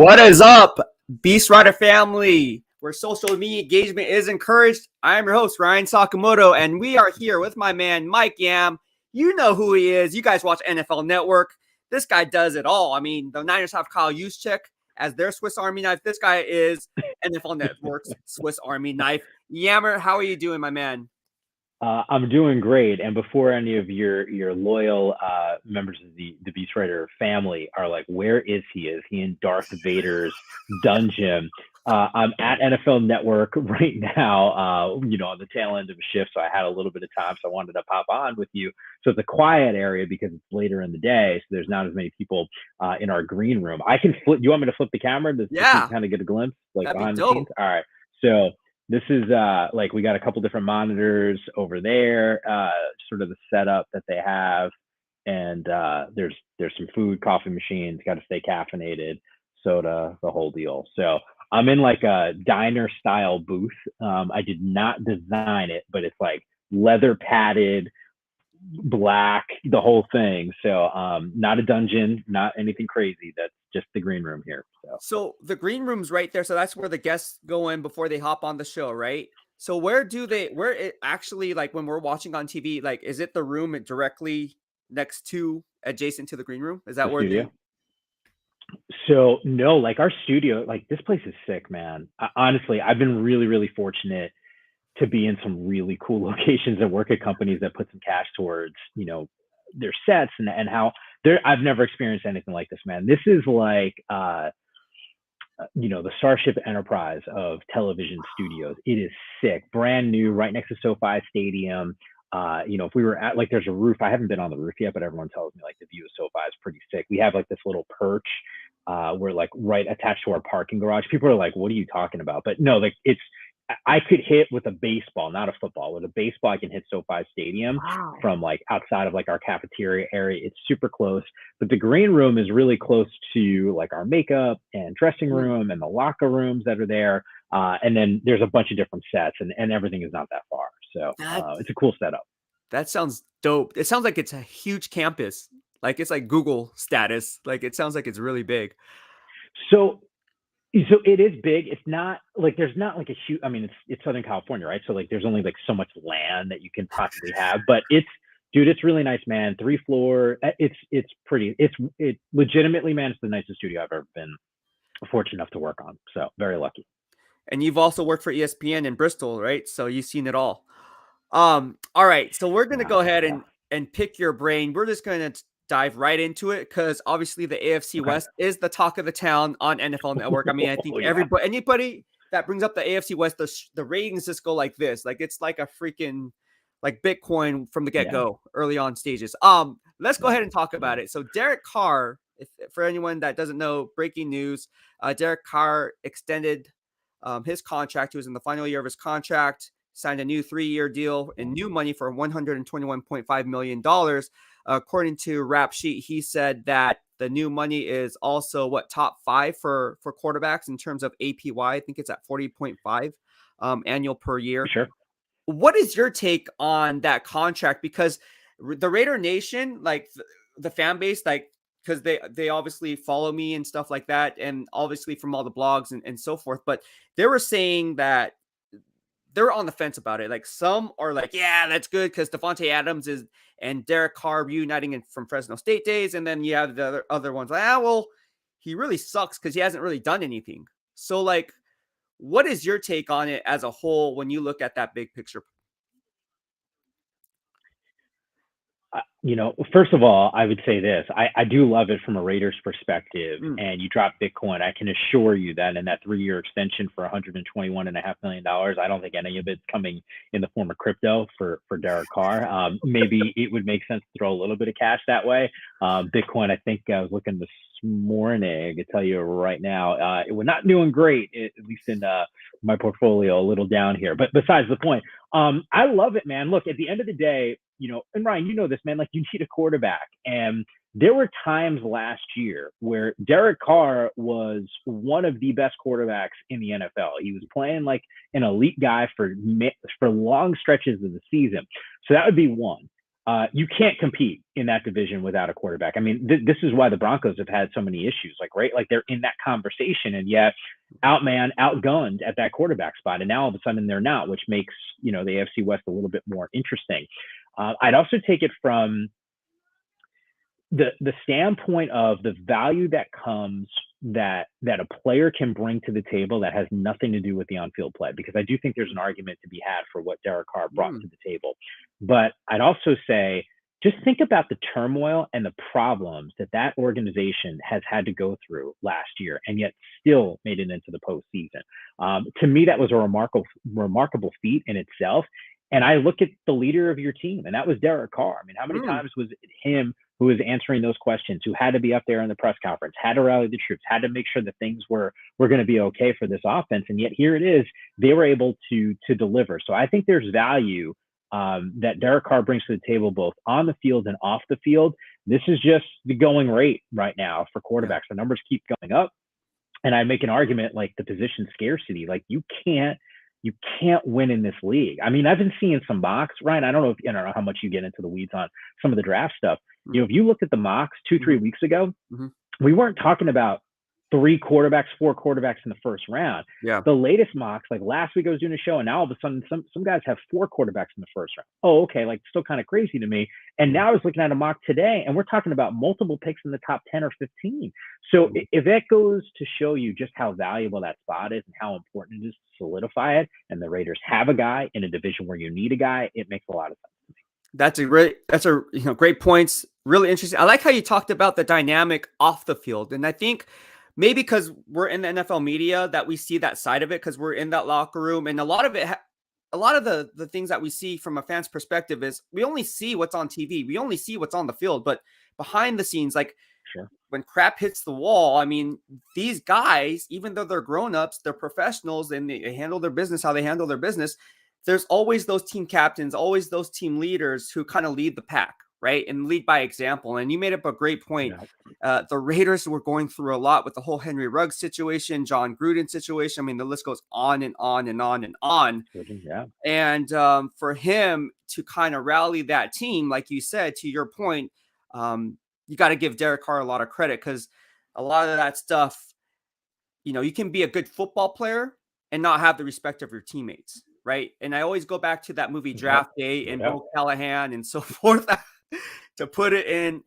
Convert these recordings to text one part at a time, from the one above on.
What is up, BEASTwriter family? Where social media engagement is encouraged. I am your host, Ryan Sakamoto, and we are here with my man, Mike Yam. You know who he is. You guys watch NFL Network. This guy does it all. I mean, the Niners have Kyle Juszczyk as their Swiss Army knife. This guy is NFL Network's Swiss Army knife. Yammer, how are you doing, my man? I'm doing great. And before any of your loyal members of the BEASTwriter family are like, where is he? Is he in Darth Vader's dungeon? I'm at NFL Network right now, on the tail end of a shift. So I had a little bit of time. So I wanted to pop on with you. So it's a quiet area because it's later in the day. So there's not as many people in our green room. I can flip. You want me to flip the camera to kind of get a glimpse like That'd behind be the dope. scenes? All right. So this is we got a couple different monitors over there, sort of the setup that they have. And there's some food, coffee machines, got to stay caffeinated, soda, the whole deal. So I'm in like a diner style booth. I did not design it, but it's like leather padded, black, the whole thing. So not a dungeon, not anything crazy. That's just the green room here. So the green room's right there. So that's where the guests go in before they hop on the show, right? So where it actually, like when we're watching on TV, like is it the room directly next to, adjacent to the green room? Is that the where studio? So no, like our studio, like this place is sick, man. Honestly, I've been really, really fortunate to be in some really cool locations and work at companies that put some cash towards, their sets and how I've never experienced anything like this, man. This is like, the Starship Enterprise of television studios. It is sick, brand new, right next to SoFi Stadium. If we were at, like, there's a roof. I haven't been on the roof yet, but everyone tells me like the view of SoFi is pretty sick. We have like this little perch. We're like right attached to our parking garage. People are like, what are you talking about? But no, like I could hit with a baseball, not a football. With a baseball, I can hit SoFi Stadium from like outside of like our cafeteria area. It's super close, but the green room is really close to like our makeup and dressing room and the locker rooms that are there. And then there's a bunch of different sets and everything is not that far. So it's a cool setup. That sounds dope. It sounds like it's a huge campus. Like it's like Google status. Like it sounds like it's really big. So it is big. It's not like there's not like a huge. I mean, it's Southern California, right? So like there's only like so much land that you can possibly have. But it's really nice, man. 3 floor. It's pretty. It legitimately, man, it's the nicest studio I've ever been fortunate enough to work on. So very lucky. And you've also worked for ESPN in Bristol, right? So you've seen it all. All right. So we're gonna go ahead and pick your brain. We're just gonna dive right into it because obviously the AFC West is the talk of the town on NFL Network. I mean, I think anybody that brings up the AFC West, the ratings just go like this. Like it's like a freaking like Bitcoin from the get-go early on stages. Let's go ahead and talk about it. So Derek Carr, for anyone that doesn't know, breaking news, Derek Carr extended his contract. He was in the final year of his contract, signed a new 3-year deal and new money for $121.5 million. According to Rap Sheet, he said that the new money is also top 5 for quarterbacks in terms of APY. I think it's at 40.5 annual per year. Sure. What is your take on that contract? Because the Raider Nation, like the fan base, like because they obviously follow me and stuff like that, and obviously from all the blogs and so forth, but they were saying that they're on the fence about it. Like some are like, yeah, that's good because Devontae Adams and Derek Carr reuniting from Fresno State days. And then you have the other ones like, well, he really sucks because he hasn't really done anything. So like, what is your take on it as a whole when you look at that big picture? First of all, I would say this. I do love it from a Raiders perspective, and you drop Bitcoin. I can assure you that in that 3-year extension for $121.5 million, I don't think any of it's coming in the form of crypto for Derek Carr. Maybe it would make sense to throw a little bit of cash that way. Bitcoin, I think I was looking this morning. I can tell you right now, it was not doing great, at least in my portfolio, a little down here. But besides the point, I love it, man. Look, at the end of the day, and Ryan, this, man, like you need a quarterback. And there were times last year where Derek Carr was one of the best quarterbacks in the NFL. He was playing like an elite guy for long stretches of the season. So that would be one. you can't compete in that division without a quarterback. I mean, this is why the Broncos have had so many issues, like, right? Like they're in that conversation and yet outgunned at that quarterback spot. And now all of a sudden they're not, which makes, the AFC West a little bit more interesting. I'd also take it from the standpoint of the value that comes that a player can bring to the table that has nothing to do with the on-field play, because I do think there's an argument to be had for what Derek Carr brought to the table. But I'd also say, just think about the turmoil and the problems that organization has had to go through last year, and yet still made it into the postseason. To me, that was a remarkable feat in itself. And I look at the leader of your team, and that was Derek Carr. I mean, how many times was it him who was answering those questions, who had to be up there in the press conference, had to rally the troops, had to make sure that things were going to be okay for this offense? And yet here it is, they were able to deliver. So I think there's value that Derek Carr brings to the table, both on the field and off the field. This is just the going rate right now for quarterbacks. The numbers keep going up. And I make an argument like the position scarcity, like you can't win in this league. I mean, I've been seeing some mocks, Ryan. I don't know how much you get into the weeds on some of the draft stuff. If you looked at the mocks 2-3 weeks ago, we weren't talking about 3 quarterbacks, 4 quarterbacks in the first round. Yeah. The latest mocks, like last week I was doing a show, and now all of a sudden some guys have 4 quarterbacks in the first round. Oh, okay, like still kind of crazy to me. And now I was looking at a mock today, and we're talking about multiple picks in the top 10 or 15. So if that goes to show you just how valuable that spot is and how important it is to solidify it, and the Raiders have a guy in a division where you need a guy, it makes a lot of sense to me. That's a great points. Really interesting. I like how you talked about the dynamic off the field. And I think maybe because we're in the NFL media that we see that side of it, because we're in that locker room. And a lot of the things that we see from a fan's perspective is we only see what's on TV. We only see what's on the field. But behind the scenes, like when crap hits the wall, I mean, these guys, even though they're grown-ups, they're professionals and they handle their business how they handle their business. There's always those team captains, always those team leaders who kind of lead the pack, right? And lead by example. And you made up a great point. The Raiders were going through a lot with the whole Henry Ruggs situation, John Gruden situation. I mean, the list goes on and on and on and on. Yeah. And for him to kind of rally that team, like you said, to your point, you got to give Derek Carr a lot of credit, because a lot of that stuff, you can be a good football player and not have the respect of your teammates. Right. And I always go back to that movie Draft Day and Bo Callahan and so forth to put it in,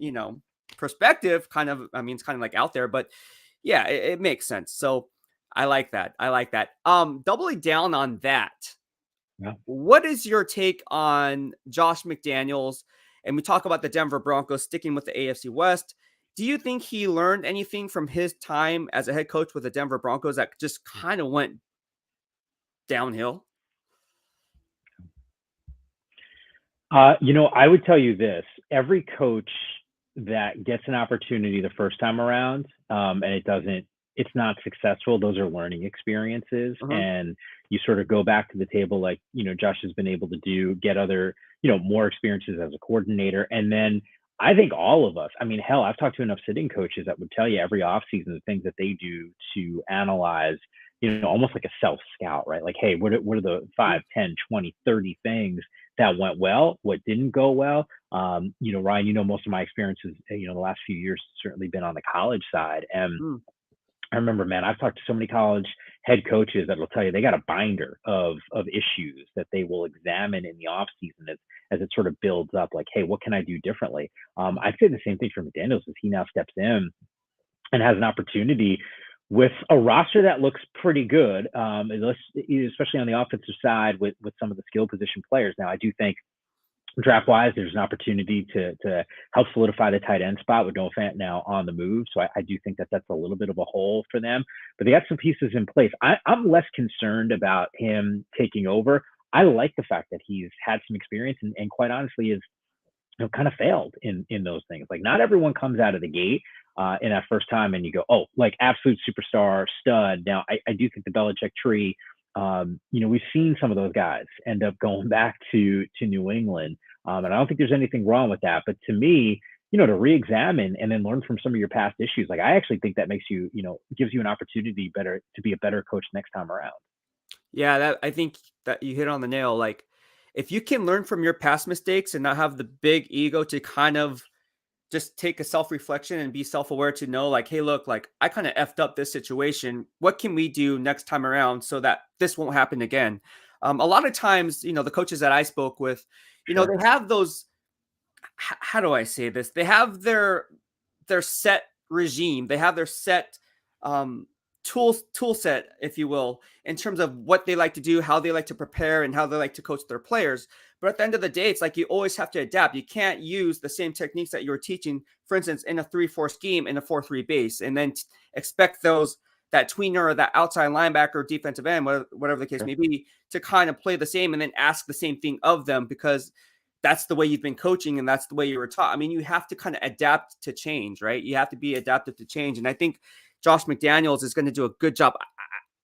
perspective, kind of. I mean, it's kind of like out there, but yeah, it makes sense. So I like that. Doubling down on that. Yeah. What is your take on Josh McDaniels? And we talk about the Denver Broncos sticking with the AFC West. Do you think he learned anything from his time as a head coach with the Denver Broncos that just kind of went downhill? I would tell you this: every coach that gets an opportunity the first time around, and it's not successful, those are learning experiences. And you sort of go back to the table, like, Josh has been able to do, get other, more experiences as a coordinator. And then I think all of us, I mean, hell, I've talked to enough sitting coaches that would tell you every offseason the things that they do to analyze, almost like a self-scout, right? Like, hey, what are the 5, 10, 20, 30 things that went well, what didn't go well? Ryan, most of my experiences, the last few years certainly been on the college side. And I remember, man, I've talked to so many college head coaches that will tell you they got a binder of issues that they will examine in the off season as it sort of builds up. Like, hey, what can I do differently? I'd say the same thing for McDaniels as he now steps in and has an opportunity with a roster that looks pretty good, especially on the offensive side with some of the skill position players. Now, I do think draft-wise, there's an opportunity to help solidify the tight end spot with Noah Fant now on the move. So I do think that's a little bit of a hole for them. But they got some pieces in place. I'm less concerned about him taking over. I like the fact that he's had some experience and quite honestly is kind of failed in those things. Like, not everyone comes out of the gate in that first time and you go, oh, like absolute superstar stud. Now, I do think the Belichick tree, we've seen some of those guys end up going back to New England. And I don't think there's anything wrong with that. But to me, to re-examine and then learn from some of your past issues, like I actually think that makes you, gives you an opportunity to be a better coach next time around. Yeah, I think that you hit on the nail. Like, if you can learn from your past mistakes and not have the big ego to kind of just take a self-reflection and be self-aware to know like, hey, look, like I kind of effed up this situation. What can we do next time around so that this won't happen again? A lot of times, the coaches that I spoke with, Sure. they have those, how do I say this? They have their set regime. They have their set um, tool set, if you will, in terms of what they like to do, how they like to prepare, and how they like to coach their players. But at the end of the day, it's like you always have to adapt. You can't use the same techniques that you were teaching, for instance, in a 3-4 scheme in a 4-3 base, and then expect that tweener or that outside linebacker, defensive end, whatever the case Sure. may be, to kind of play the same and then ask the same thing of them because that's the way you've been coaching and that's the way you were taught. I mean, you have to kind of adapt to change, right? You have to be adaptive to change. And I think Josh McDaniels is going to do a good job.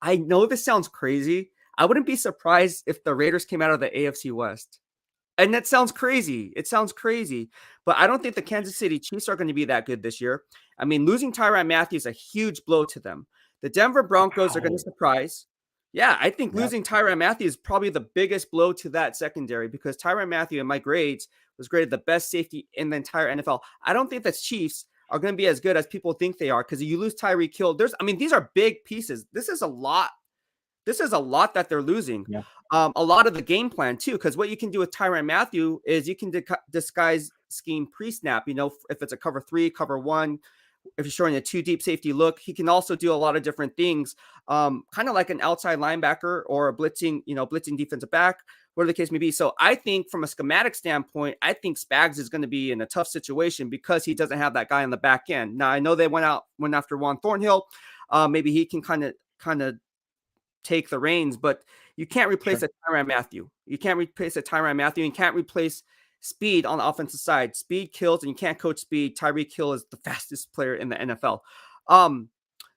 I know this sounds crazy. I wouldn't be surprised if the Raiders came out of the AFC West. And that sounds crazy. It sounds crazy. But I don't think the Kansas City Chiefs are going to be that good this year. I mean, losing Tyrann Mathieu is a huge blow to them. The Denver Broncos are going to Wow. surprise. Yeah, I think Yep. losing Tyrann Mathieu is probably the biggest blow to that secondary because Tyrann Mathieu, in my grades, was graded the best safety in the entire NFL. I don't think the Chiefs are going to be as good as people think they are because you lose Tyreek Hill. These are big pieces. This is a lot. This is a lot that they're losing. Yeah. A lot of the game plan too, because what you can do with Tyrann Mathieu is you can disguise scheme pre-snap. If it's a cover 3, cover 1, if you're showing a 2 deep safety look, he can also do a lot of different things, kind of like an outside linebacker or a blitzing defensive back, whatever the case may be. So I think from a schematic standpoint, I think Spags is going to be in a tough situation because he doesn't have that guy on the back end. Now I know they went after Juan Thornhill. Maybe he can kind of take the reins, but you can't replace Sure. a Tyrann Mathieu. You can't replace a Tyrann Mathieu. You can't replace speed on the offensive side. Speed kills, and you can't coach speed. Tyreek Hill is the fastest player in the NFL.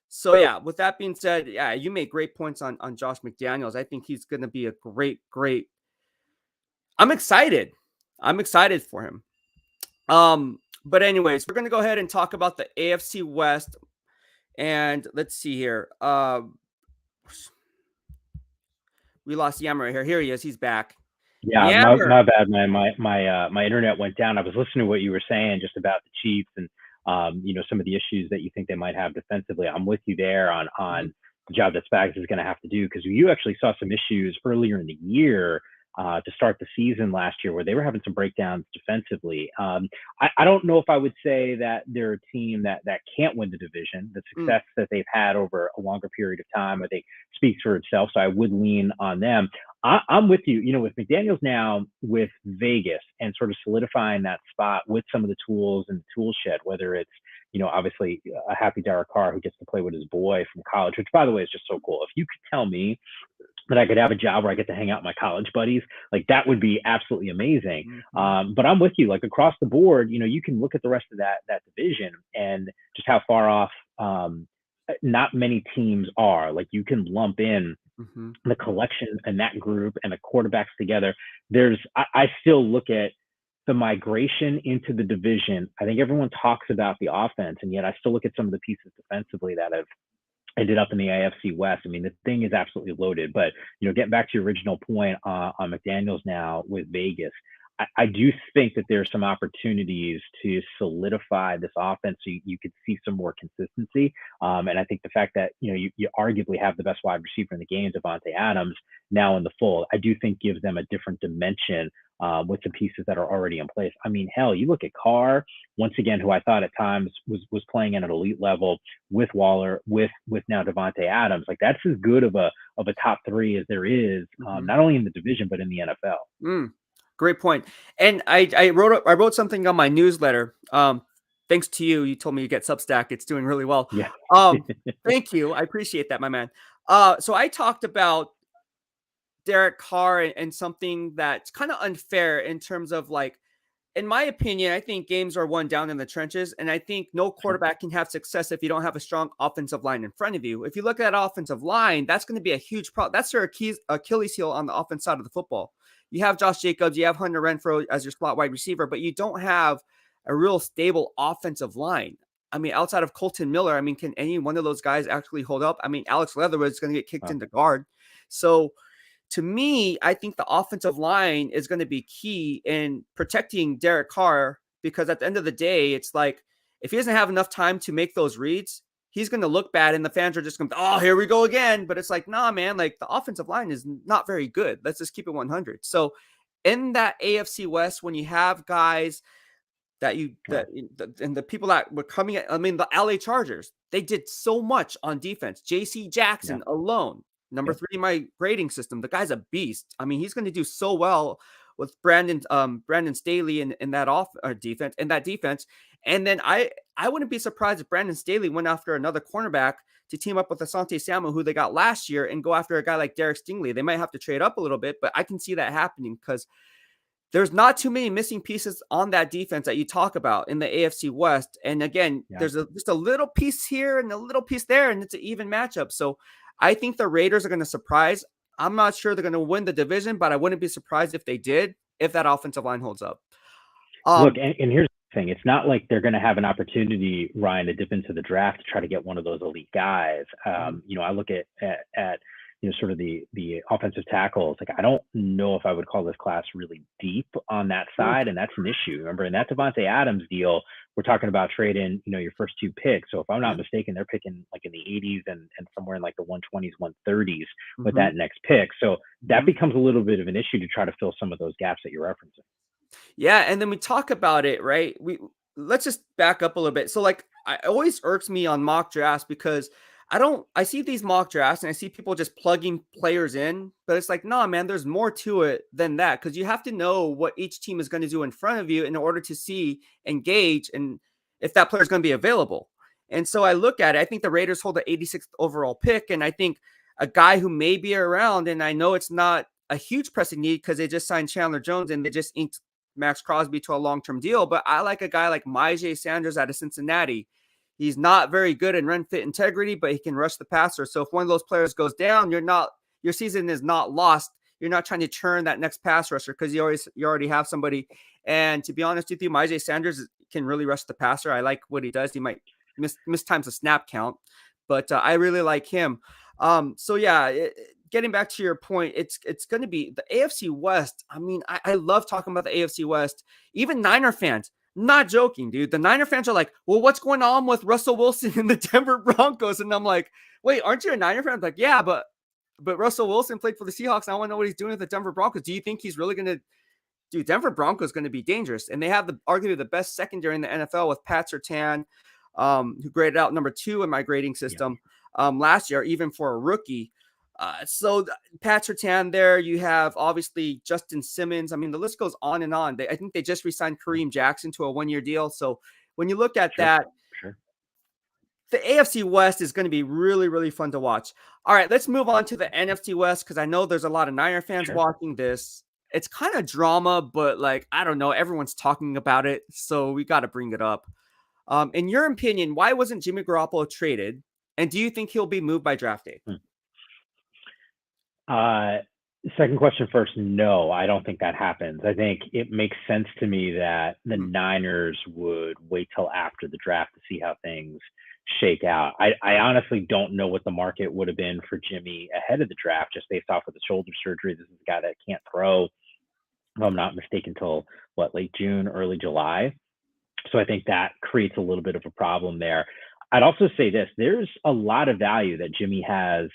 So yeah, with that being said, yeah, you made great points on Josh McDaniels. I think he's going to be a great. I'm excited. I'm excited for him. But anyways, we're going to go ahead and talk about the AFC West, and let's see here. We lost Yammer right here. Here he is. He's back. Yeah, Yammer. my bad, man. My internet went down. I was listening to what you were saying just about the Chiefs and some of the issues that you think they might have defensively. I'm with you there on the job that Spags is going to have to do because you actually saw some issues earlier in the year to start the season last year where they were having some breakdowns defensively. I don't know if I would say that they're a team that can't win the division. The success that they've had over a longer period of time, I think, speaks for itself. So I would lean on them. I'm with you. With McDaniels now with Vegas and sort of solidifying that spot with some of the tools and the tool shed, whether it's, obviously a happy Derek Carr who gets to play with his boy from college, which by the way is just so cool. If you could tell me that I could have a job where I get to hang out with my college buddies, like that would be absolutely amazing. But I'm with you, like across the board, you can look at the rest of that division and just how far off not many teams are. Like you can lump in the collection and that group and the quarterbacks together. I still look at the migration into the division. I think everyone talks about the offense, and yet I still look at some of the pieces defensively that have ended up in the AFC West. I mean, the thing is absolutely loaded. But getting back to your original point on McDaniels now with Vegas, I do think that there's some opportunities to solidify this offense so you could see some more consistency. And I think the fact that, you arguably have the best wide receiver in the game, Davante Adams, now in the fold, I do think gives them a different dimension with the pieces that are already in place. I mean, hell, you look at Carr, once again, who I thought at times was playing at an elite level with Waller, with now Davante Adams. Like that's as good of a top 3 as there is, not only in the division, but in the NFL. Great point. And I wrote something on my newsletter. Thanks to you. You told me you get Substack. It's doing really well. Yeah. Thank you. I appreciate that, my man. So I talked about Derek Carr and something that's kind of unfair in terms of like, in my opinion, I think games are won down in the trenches. And I think no quarterback can have success if you don't have a strong offensive line in front of you. If you look at that offensive line, that's going to be a huge problem. That's their Achilles heel on the offense side of the football. You have Josh Jacobs, you have Hunter Renfrow as your slot wide receiver, but you don't have a real stable offensive line. I mean, outside of Colton Miller, I mean, can any one of those guys actually hold up? I mean, Alex Leatherwood is going to get kicked into guard. So to me, I think the offensive line is going to be key in protecting Derek Carr, because at the end of the day, it's like if he doesn't have enough time to make those reads, he's going to look bad, and the fans are just going to, oh, here we go again. But it's like, nah, man, like the offensive line is not very good. Let's just keep it 100. So in that AFC West, when you have guys that you Yeah. that and the people that were coming at, I mean, the LA Chargers, they did so much on defense. JC Yeah. Jackson alone, number Yep. 3 in my grading system. The guy's a beast. I mean, he's going to do so well with Brandon Staley in that defense, and that defense. And then I wouldn't be surprised if Brandon Staley went after another cornerback to team up with Asante Samuel, who they got last year, and go after a guy like Derek Stingley. They might have to trade up a little bit, but I can see that happening because there's not too many missing pieces on that defense that you talk about in the AFC West. And again, Yeah. there's just a little piece here and a little piece there, and it's an even matchup. So I think the Raiders are going to surprise. I'm not sure they're going to win the division, but I wouldn't be surprised if they did, if that offensive line holds up. Look, and here's the thing. It's not like they're going to have an opportunity, Ryan, to dip into the draft to try to get one of those elite guys. I look at sort of the offensive tackles. Like, I don't know if I would call this class really deep on that side, and that's an issue. Remember, in that Devontae Adams deal, we're talking about trading, your first 2 picks. So if I'm not mistaken, they're picking like in the 80s and somewhere in like the 120s, 130s with that next pick. So that becomes a little bit of an issue to try to fill some of those gaps that you're referencing. Yeah, and then we talk about it, right? Let's just back up a little bit. So like, it always irks me on mock drafts because I see these mock drafts and I see people just plugging players in, but it's like, nah, man, there's more to it than that, because you have to know what each team is going to do in front of you in order to see, engage, and if that player is going to be available. And so I look at it, I think the Raiders hold the 86th overall pick, and I think a guy who may be around, and I know it's not a huge pressing need because they just signed Chandler Jones and they just inked Max Crosby to a long-term deal, but I like a guy like Myjai Sanders out of Cincinnati. He's not very good in run fit integrity, but he can rush the passer. So if one of those players goes down, your season is not lost. You're not trying to churn that next pass rusher because you already have somebody. And to be honest with you, Myjai Sanders can really rush the passer. I like what he does. He might miss times a snap count, but I really like him. So yeah, getting back to your point, it's going to be the AFC West. I mean, I love talking about the AFC West. Even Niner fans, not joking, dude. The Niner fans are like, well, what's going on with Russell Wilson and the Denver Broncos? And I'm like, wait, aren't you a Niner fan? I'm like, yeah, but Russell Wilson played for the Seahawks. I want to know what he's doing with the Denver Broncos. Do you think he's really going to do? Denver Broncos going to be dangerous. And they have arguably the best secondary in the NFL with Pat Surtain, who graded out number 2 in my grading system last year, even for a rookie. So Pat Surtain there, you have obviously Justin Simmons. I mean, the list goes on and on. I think they just re-signed Kareem Jackson to a 1-year deal. So when you look at that, the AFC West is going to be really, really fun to watch. All right, let's move on to the NFC West, because I know there's a lot of Niner fans watching this. It's kind of drama, but like, I don't know, everyone's talking about it, so we got to bring it up. In your opinion, why wasn't Jimmy Garoppolo traded? And do you think he'll be moved by draft day? Second question first. No, I don't think that happens. I think it makes sense to me that the Niners would wait till after the draft to see how things shake out. I honestly don't know what the market would have been for Jimmy ahead of the draft, just based off of the shoulder surgery. This is a guy that can't throw, if I'm not mistaken, till late June, early July. So I think that creates a little bit of a problem there. I'd also say this: there's a lot of value that Jimmy has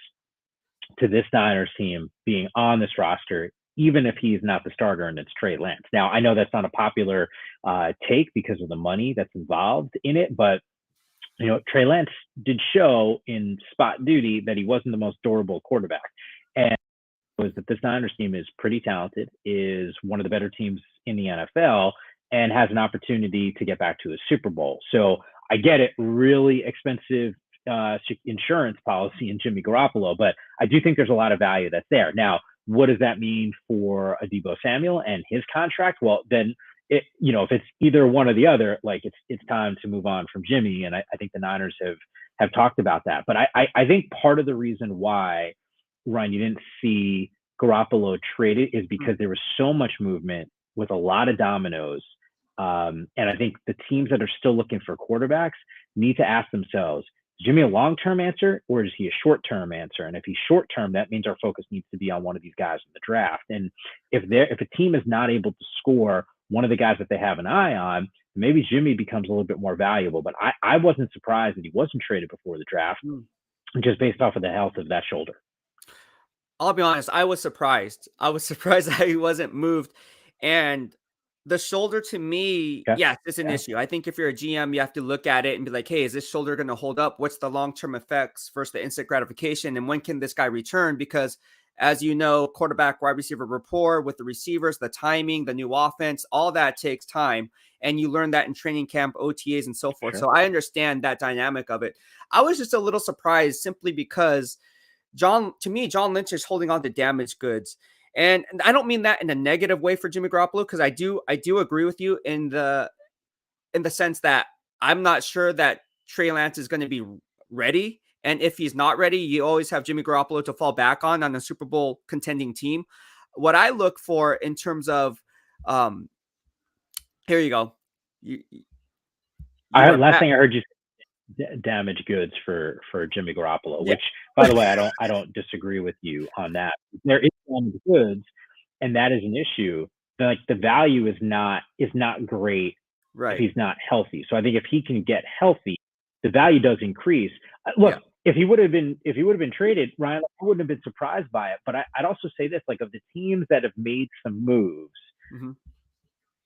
to this Niners team being on this roster, even if he's not the starter and it's Trey Lance. Now, I know that's not a popular take because of the money that's involved in it, but Trey Lance did show in spot duty that he wasn't the most durable quarterback. And was that this Niners team is pretty talented, is one of the better teams in the NFL, and has an opportunity to get back to a Super Bowl. So I get it, really expensive insurance policy in Jimmy Garoppolo, but I do think there's a lot of value that's there. Now, what does that mean for a Deebo Samuel and his contract? Well, then if it's either one or the other, like it's time to move on from Jimmy. And I think the Niners have talked about that. But I think part of the reason why, Ryan, you didn't see Garoppolo traded is because there was so much movement with a lot of dominoes. And I think the teams that are still looking for quarterbacks need to ask themselves, Is Jimmy a long-term answer or is he a short-term answer? And if he's short-term, that means our focus needs to be on one of these guys in the draft. And if a team is not able to score one of the guys that they have an eye on, maybe Jimmy becomes a little bit more valuable. But I wasn't surprised that he wasn't traded before the draft, just based off of the health of that shoulder. I'll be honest, I was surprised. I was surprised that he wasn't moved. And the shoulder to me, yes, it's an issue. I think if you're a GM, you have to look at it and be like, hey, is this shoulder going to hold up? What's the long-term effects versus the instant gratification? And when can this guy return? Because as you know, quarterback, wide receiver rapport with the receivers, the timing, the new offense, all that takes time. And you learn that in training camp, OTAs, and so forth. So I understand that dynamic of it. I was just a little surprised simply because John Lynch is holding on to damaged goods. And I don't mean that in a negative way for Jimmy Garoppolo, because I do agree with you in the sense that I'm not sure that Trey Lance is going to be ready. And if he's not ready, you always have Jimmy Garoppolo to fall back on a Super Bowl contending team. What I look for in terms of, here you go. Last thing I heard you say, damaged goods for Jimmy Garoppolo, which, by the way, I don't disagree with you on that. There is damaged goods, and that is an issue. Like the value is not great if he's not healthy. So I think if he can get healthy, the value does increase. Look, if he would have been traded, Ryan, I wouldn't have been surprised by it. But I'd also say this: like, of the teams that have made some moves,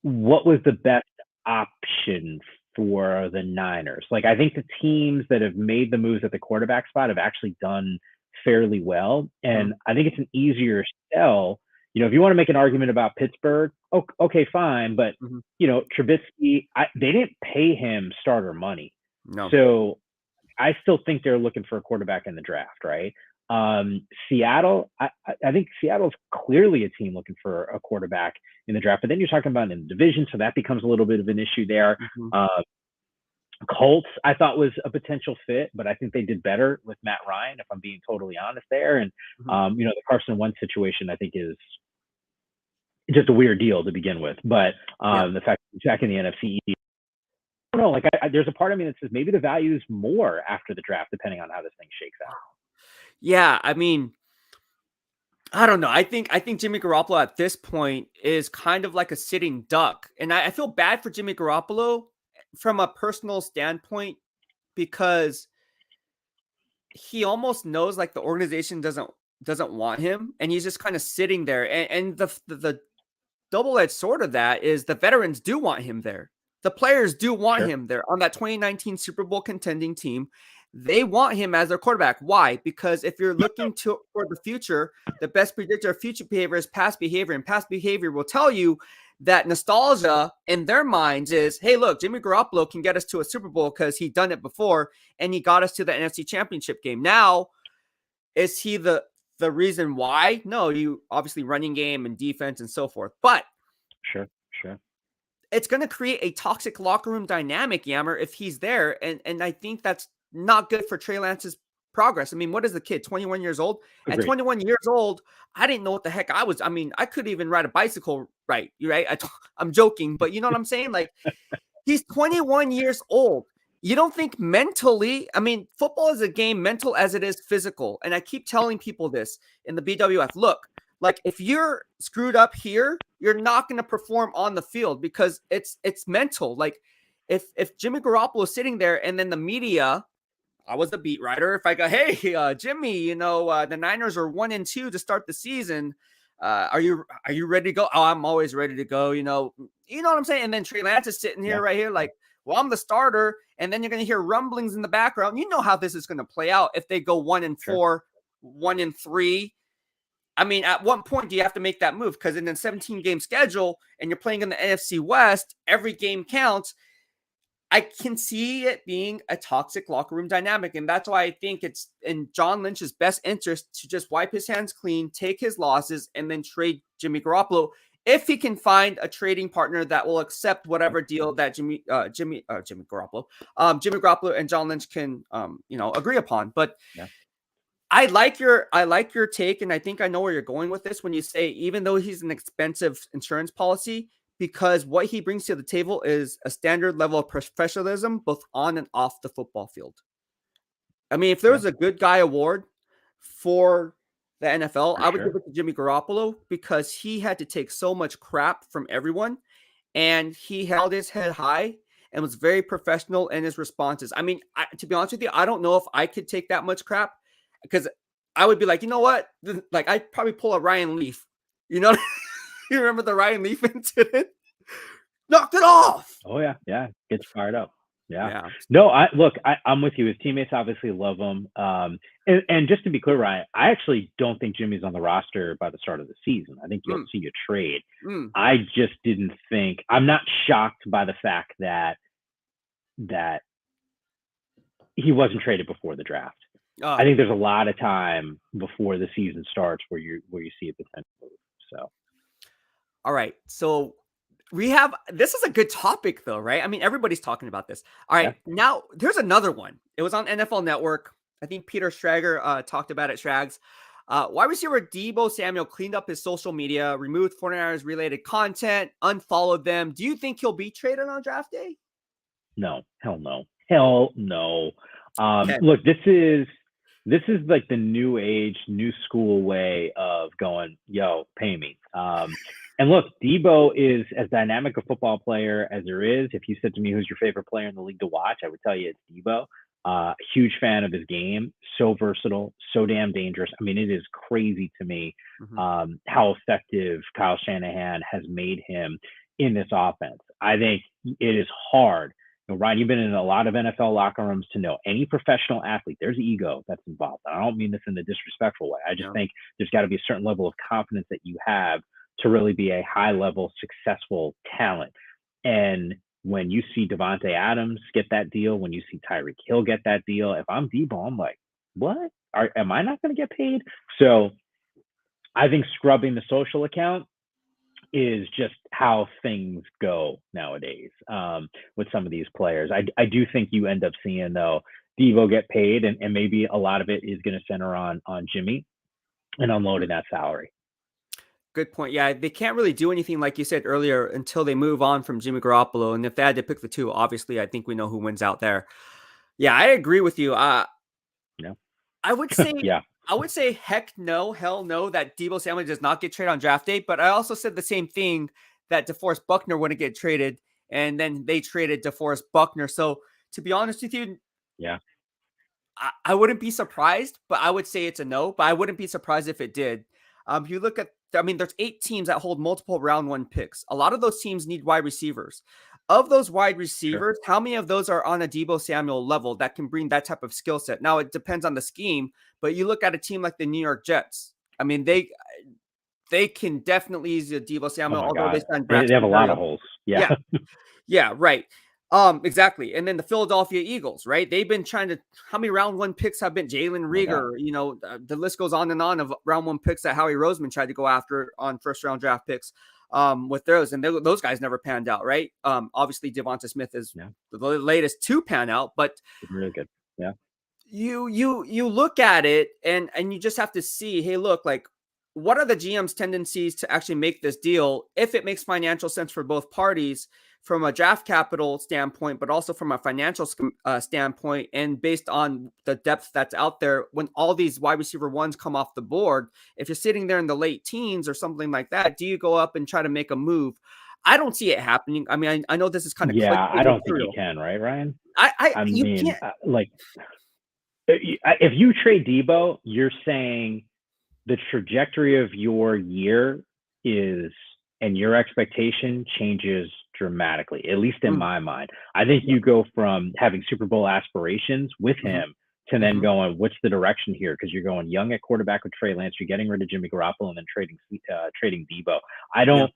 what was the best option for the Niners? Like, I think the teams that have made the moves at the quarterback spot have actually done fairly well. And I think it's an easier sell. You know, if you want to make an argument about Pittsburgh, okay, fine. But, you know, Trubisky, they didn't pay him starter money. No. So I still think they're looking for a quarterback in the draft, right? Seattle, I think Seattle's clearly a team looking for a quarterback in the draft, but then you're talking about in the division, so that becomes a little bit of an issue there. Colts, I thought was a potential fit, but I think they did better with Matt Ryan, if I'm being totally honest there. And, you know, the Carson Wentz situation, I think, is just a weird deal to begin with. But the fact that he's back in the NFC, I don't know, like, there's a part of me that says maybe the value is more after the draft, depending on how this thing shakes out. Yeah, I mean, I don't know. I think Jimmy Garoppolo at this point is kind of like a sitting duck. And I feel bad for Jimmy Garoppolo from a personal standpoint, because he almost knows like the organization doesn't want him, and he's just kind of sitting there. And the double-edged sword of that is the veterans do want him there. The players do want him there on that 2019 Super Bowl contending team. They want him as their quarterback. Why? Because if you're looking for the future, the best predictor of future behavior is past behavior, and past behavior will tell you that nostalgia in their minds is, hey, look, Jimmy Garoppolo can get us to a Super Bowl because he done it before, and he got us to the NFC Championship game. Now, is he the reason why? No, you obviously running game and defense and so forth. But Sure. it's going to create a toxic locker room dynamic, Yammer, if he's there. And I think that's not good for Trey Lance's progress. I mean, what is the kid, 21 years old? Agreed. At 21 years old, I didn't know what the heck I was. I mean, I couldn't even ride a bicycle right? I'm joking, but you know what I'm saying? Like, he's 21 years old. You don't think mentally, I mean, football is a game mental as it is physical. And I keep telling people this in the BWF. Look, like, if you're screwed up here, you're not going to perform on the field because it's mental. Like, if Jimmy Garoppolo is sitting there and then the media, I was the beat writer. If I go, hey, Jimmy, you know, the Niners are 1-2 to start the season. Are you ready to go? Oh, I'm always ready to go. You know what I'm saying? And then Trey Lance is sitting here right here, like, well, I'm the starter. And then you're going to hear rumblings in the background. You know how this is going to play out if they go 1-4, 1-3. I mean, at what point do you have to make that move? Because in a 17-game schedule and you're playing in the NFC West, every game counts. I can see it being a toxic locker room dynamic. And that's why I think it's in John Lynch's best interest to just wipe his hands clean, take his losses, and then trade Jimmy Garoppolo if he can find a trading partner that will accept whatever deal that Jimmy Garoppolo and John Lynch can, agree upon. But I like your take, and I think I know where you're going with this when you say even though he's an expensive insurance policy, because what he brings to the table is a standard level of professionalism, both on and off the football field. I mean, if there was a good guy award for the NFL, For I would sure. give it to Jimmy Garoppolo because he had to take so much crap from everyone and he held his head high and was very professional in his responses. I mean, to be honest with you, I don't know if I could take that much crap because I would be like, you know what? Like, I'd probably pull a Ryan Leaf. You know, you remember the Ryan Leaf incident? Knocked it off. Oh yeah, yeah, gets fired up. Yeah. Yeah. No, I'm with you. His teammates obviously love him. And just to be clear, Ryan, I actually don't think Jimmy's on the roster by the start of the season. I think you'll see a trade. I just didn't think. I'm not shocked by the fact that he wasn't traded before the draft. I think there's a lot of time before the season starts where you see a potential move. So, all right. So this is a good topic though, right? I mean, everybody's talking about this. All right. Yeah. Now there's another one. It was on NFL Network. I think Peter Schrager talked about it, Schrags. Wide receiver Deebo Samuel cleaned up his social media, removed 49ers related content, unfollowed them. Do you think he'll be traded on draft day? No, hell no. Hell no. Look, this is like the new age, new school way of going, yo, pay me. And look, Deebo is as dynamic a football player as there is. If you said to me, who's your favorite player in the league to watch, I would tell you it's Deebo. Huge fan of his game. So versatile, so damn dangerous. I mean, it is crazy to me how effective Kyle Shanahan has made him in this offense. I think it is hard. Ryan, you've been in a lot of NFL locker rooms to know any professional athlete, there's ego that's involved. I don't mean this in a disrespectful way. I just think there's got to be a certain level of confidence that you have to really be a high-level, successful talent. And when you see Devontae Adams get that deal, when you see Tyreek Hill get that deal, if I'm Deebo, I'm like, what? Am I not going to get paid? So I think scrubbing the social account is just how things go nowadays with some of these players. I do think you end up seeing, though, Deebo get paid, and maybe a lot of it is going to center on Jimmy and unloading that salary. Good point. Yeah, they can't really do anything, like you said earlier, until they move on from Jimmy Garoppolo. And if they had to pick the two, obviously, I think we know who wins out there. Yeah, I agree with you. I would say, I would say, heck no, hell no, that Deebo Samuel does not get traded on draft day. But I also said the same thing that DeForest Buckner wouldn't get traded, and then they traded DeForest Buckner. So to be honest with you, I wouldn't be surprised, but I would say it's a no. But I wouldn't be surprised if it did. If you look at, I mean, there's 8 teams that hold multiple round 1 picks. A lot of those teams need wide receivers. Of those wide receivers, how many of those are on a Deebo Samuel level that can bring that type of skill set? Now, it depends on the scheme, but you look at a team like the New York Jets. I mean, they can definitely use a Deebo Samuel, although they have a lot of holes. Yeah, right. Exactly. And then the Philadelphia Eagles, right? They've been trying to, how many round 1 picks have been Jalen Reagor? You know, the list goes on and on of round 1 picks that Howie Roseman tried to go after on first round draft picks with those. And those guys never panned out, right? Obviously Devonta Smith is the latest to pan out, but really good. Yeah. You look at it and you just have to see, hey, look, like, what are the GM's tendencies to actually make this deal if it makes financial sense for both parties from a draft capital standpoint, but also from a financial standpoint, and based on the depth that's out there when all these wide receiver ones come off the board. If you're sitting there in the late teens or something like that, do you go up and try to make a move? I don't see it happening. I mean, I know this is kind of I don't think you can, right, Ryan? I mean, you can't. Like, if you trade Deebo, you're saying the trajectory of your year is, and your expectation changes dramatically, at least in my mind. I think you go from having Super Bowl aspirations with him to then going, what's the direction here? Because you're going young at quarterback with Trey Lance, you're getting rid of Jimmy Garoppolo and then trading Deebo.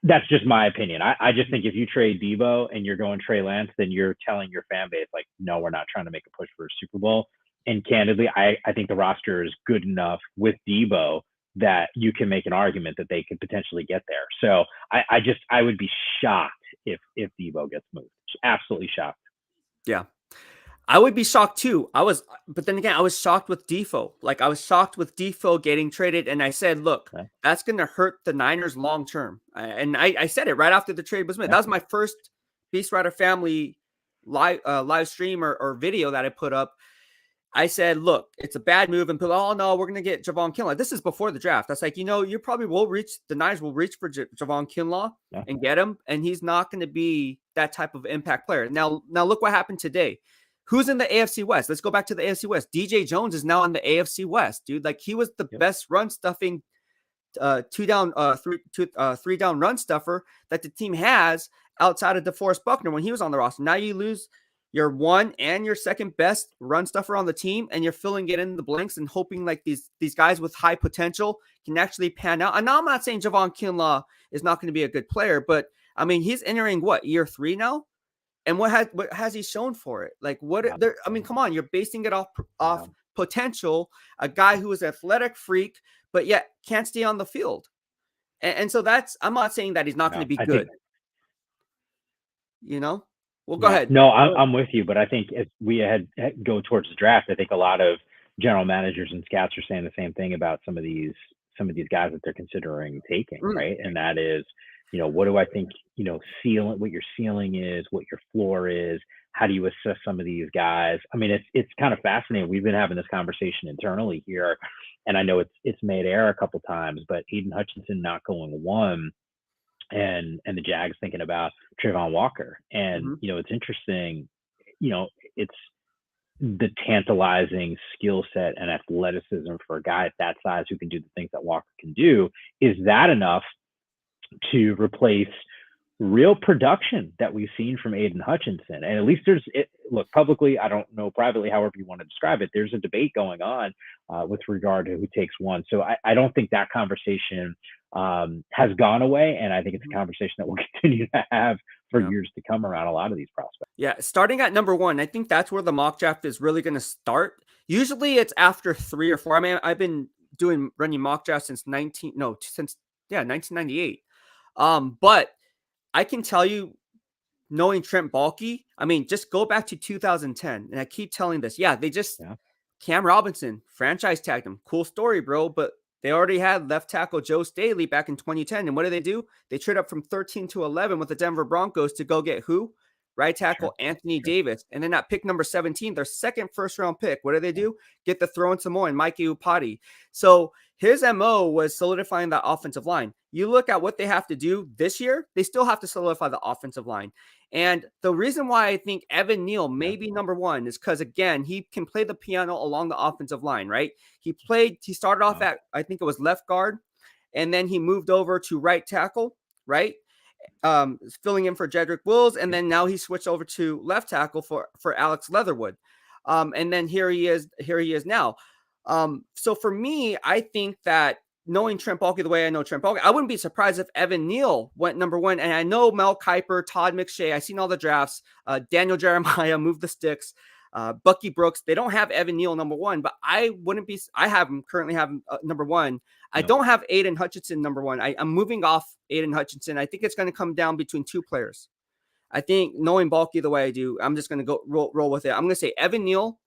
That's just my opinion. I just think if you trade Deebo and you're going Trey Lance, then you're telling your fan base, like, no, we're not trying to make a push for a Super Bowl. And candidly, I think the roster is good enough with Deebo that you can make an argument that they could potentially get there. So I would be shocked if Deebo gets moved. Absolutely shocked. Yeah. I would be shocked too. But then again, I was shocked with Defoe. Like, I was shocked with Defoe getting traded. And I said, look, that's going to hurt the Niners long term. And I said it right after the trade was made. That was my first Beastwriter family live stream or video that I put up. I said, look, it's a bad move. And people, oh, no, we're going to get Javon Kinlaw. This is before the draft. That's like, you probably will reach, the Niners will reach for Javon Kinlaw and get him. And he's not going to be that type of impact player. Now look what happened today. Who's in the AFC West? Let's go back to the AFC West. DJ Jones is now in the AFC West, dude. Like, he was the best run stuffing, three down run stuffer that the team has outside of DeForest Buckner when he was on the roster. Now you lose your one and your second best run stuffer on the team, and you're filling it in the blanks and hoping like these guys with high potential can actually pan out. And now I'm not saying Javon Kinlaw is not going to be a good player, but I mean, he's entering year 3 now, and what has he shown for it? Like, I mean, come on, you're basing it off potential, a guy who is an athletic freak, but yet can't stay on the field. And so I'm not saying that he's not going to be good. Well, go ahead. No, I'm with you, but I think if we go towards the draft, I think a lot of general managers and scouts are saying the same thing about some of these guys that they're considering taking, right? And that is, what do I think, what your ceiling is, what your floor is, how do you assess some of these guys? I mean, it's kind of fascinating. We've been having this conversation internally here, and I know it's made air a couple times, but Aiden Hutchinson not going 1. And the Jags thinking about Trayvon Walker. And, it's interesting, it's the tantalizing skill set and athleticism for a guy at that size who can do the things that Walker can do. Is that enough to replace real production that we've seen from Aiden Hutchinson? And at least look, publicly, I don't know, privately, however you want to describe it, there's a debate going on with regard to who takes 1. So I don't think that conversation has gone away. And I think it's a conversation that we'll continue to have for years to come around a lot of these prospects. Yeah. Starting at number 1, I think that's where the mock draft is really going to start. Usually it's after 3 or 4. I mean, I've been running mock drafts since 1998. But I can tell you, knowing Trent Baalke, I mean, just go back to 2010. And I keep telling this. Yeah, they just Cam Robinson franchise tagged him. Cool story, bro. But they already had left tackle Joe Staley back in 2010. And what do? They trade up from 13 to 11 with the Denver Broncos to go get who? Right tackle Anthony Davis. And then at pick number 17, their second first-round pick, what do? Get the throwing Samoan, Mike Iupati. So his MO was solidifying that offensive line. You look at what they have to do this year, they still have to solidify the offensive line. And the reason why I think Evan Neal may be number 1 is because, again, he can play the piano along the offensive line, right? He started off at, I think it was left guard, and then he moved over to right tackle, right? Filling in for Jedrick Wills, and then now he switched over to left tackle for Alex Leatherwood. And then here he is now. So for me, I think that knowing Trent Baalke the way I know Trent Baalke, I wouldn't be surprised if Evan Neal went number 1. And I know Mel Kiper, Todd McShay, I've seen all the drafts, Daniel Jeremiah, move the sticks, Bucky Brooks. They don't have Evan Neal number 1, but I currently have number 1. I don't have Aiden Hutchinson number 1. I'm moving off Aiden Hutchinson. I think it's going to come down between 2 players. I think knowing Baalke the way I do, I'm just going to go roll with it. I'm going to say Evan Neal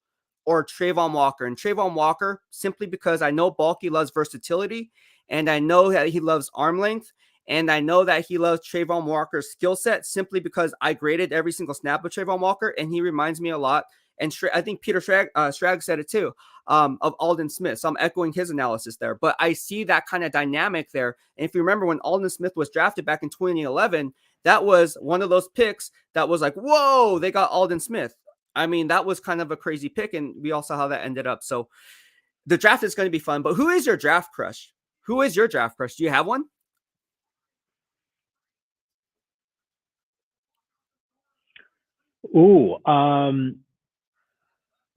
or Trayvon Walker. And Trayvon Walker, simply because I know Baalke loves versatility, and I know that he loves arm length, and I know that he loves Trayvon Walker's skill set, simply because I graded every single snap of Trayvon Walker, and he reminds me a lot. And I think Peter Schrag said it too, of Aldon Smith. So I'm echoing his analysis there. But I see that kind of dynamic there. And if you remember when Aldon Smith was drafted back in 2011, that was one of those picks that was like, whoa, they got Aldon Smith. I mean, that was kind of a crazy pick, and we all saw how that ended up. So the draft is going to be fun. But who is your draft crush? Who is your draft crush? Do you have one? Ooh,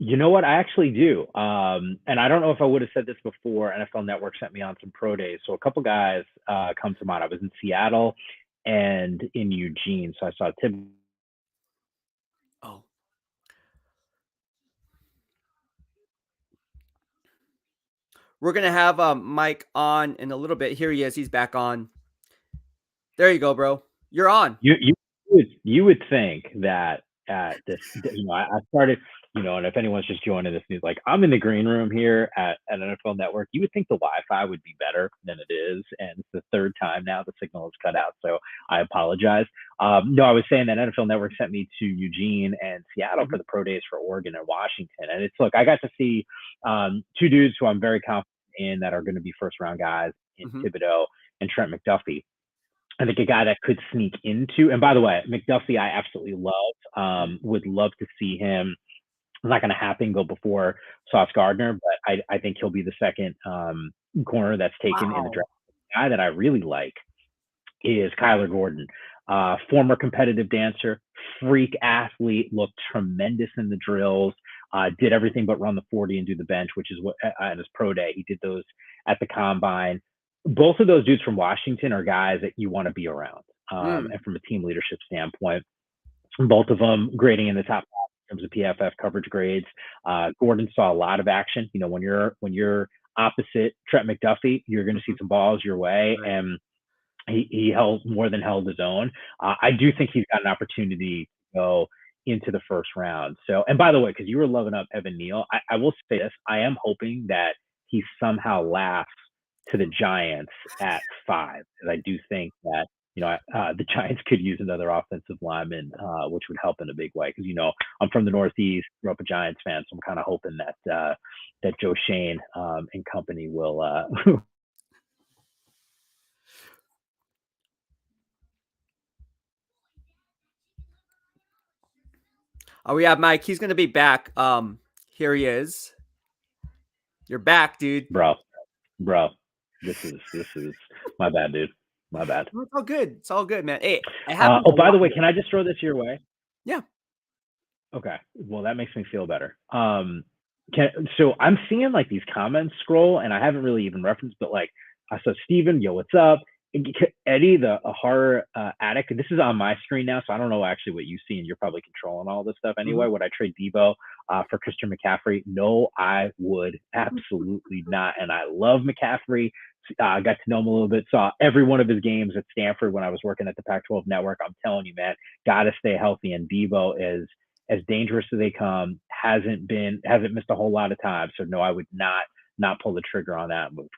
you know what? I actually do. And I don't know if I would have said this before. NFL Network sent me on some pro days. So a couple guys come to mind. I was in Seattle and in Eugene. So I saw Tim. Oh. We're going to have Mike on in a little bit. Here he is. He's back on. There you go, bro. You're on. You would think that this, I started, and if anyone's just joining this news, like I'm in the green room here at NFL Network, you would think the Wi-Fi would be better than it is. And it's the 3rd time now the signal is cut out. So I apologize. No, I was saying that NFL Network sent me to Eugene and Seattle for the pro days for Oregon and Washington. And it's, look, I got to see two dudes who I'm very confident in that are going to be first round guys in Thibodeau and Trent McDuffie. I think a guy that could sneak into, and by the way, McDuffie, I absolutely love. Would love to see him. It's not going to happen, go before Sauce Gardner, but I think he'll be the second corner that's taken in the draft. The guy that I really like is Kyler Gordon, former competitive dancer, freak athlete, looked tremendous in the drills, did everything but run the 40 and do the bench, which is what at his pro day. He did those at the combine. Both of those dudes from Washington are guys that you want to be around. And from a team leadership standpoint, both of them grading in the top in terms of PFF coverage grades. Gordon saw a lot of action. You know, when you're opposite Trent McDuffie, you're going to see some balls your way, and he more than held his own. I do think he's got an opportunity to go into the first round. So, and by the way, because you were loving up Evan Neal, I will say this: I am hoping that he somehow lasts to the Giants at 5, because I do think that the Giants could use another offensive lineman, which would help in a big way. Because I'm from the Northeast, grew up a Giants fan, so I'm kind of hoping that that Joe Shane and company will. Oh, we have Mike. He's gonna be back. Here he is. You're back, dude. Bro. This is my bad, dude. My bad. It's all good. It's all good, man. Hey, by the way, can I just throw this your way? Yeah. Okay. Well, that makes me feel better. So I'm seeing like these comments scroll, and I haven't really even referenced, but like I saw Steven, yo, what's up? Eddie, the horror addict. This is on my screen now, so I don't know actually what you see, and you're probably controlling all this stuff anyway. Would I trade Deebo for Christian McCaffrey? No, I would absolutely not. And I love McCaffrey. I got to know him a little bit, saw every one of his games at Stanford when I was working at the Pac-12 network. I'm telling you, man, got to stay healthy. And Deebo is as dangerous as they come. Hasn't missed a whole lot of time. So no, I would not pull the trigger on that move.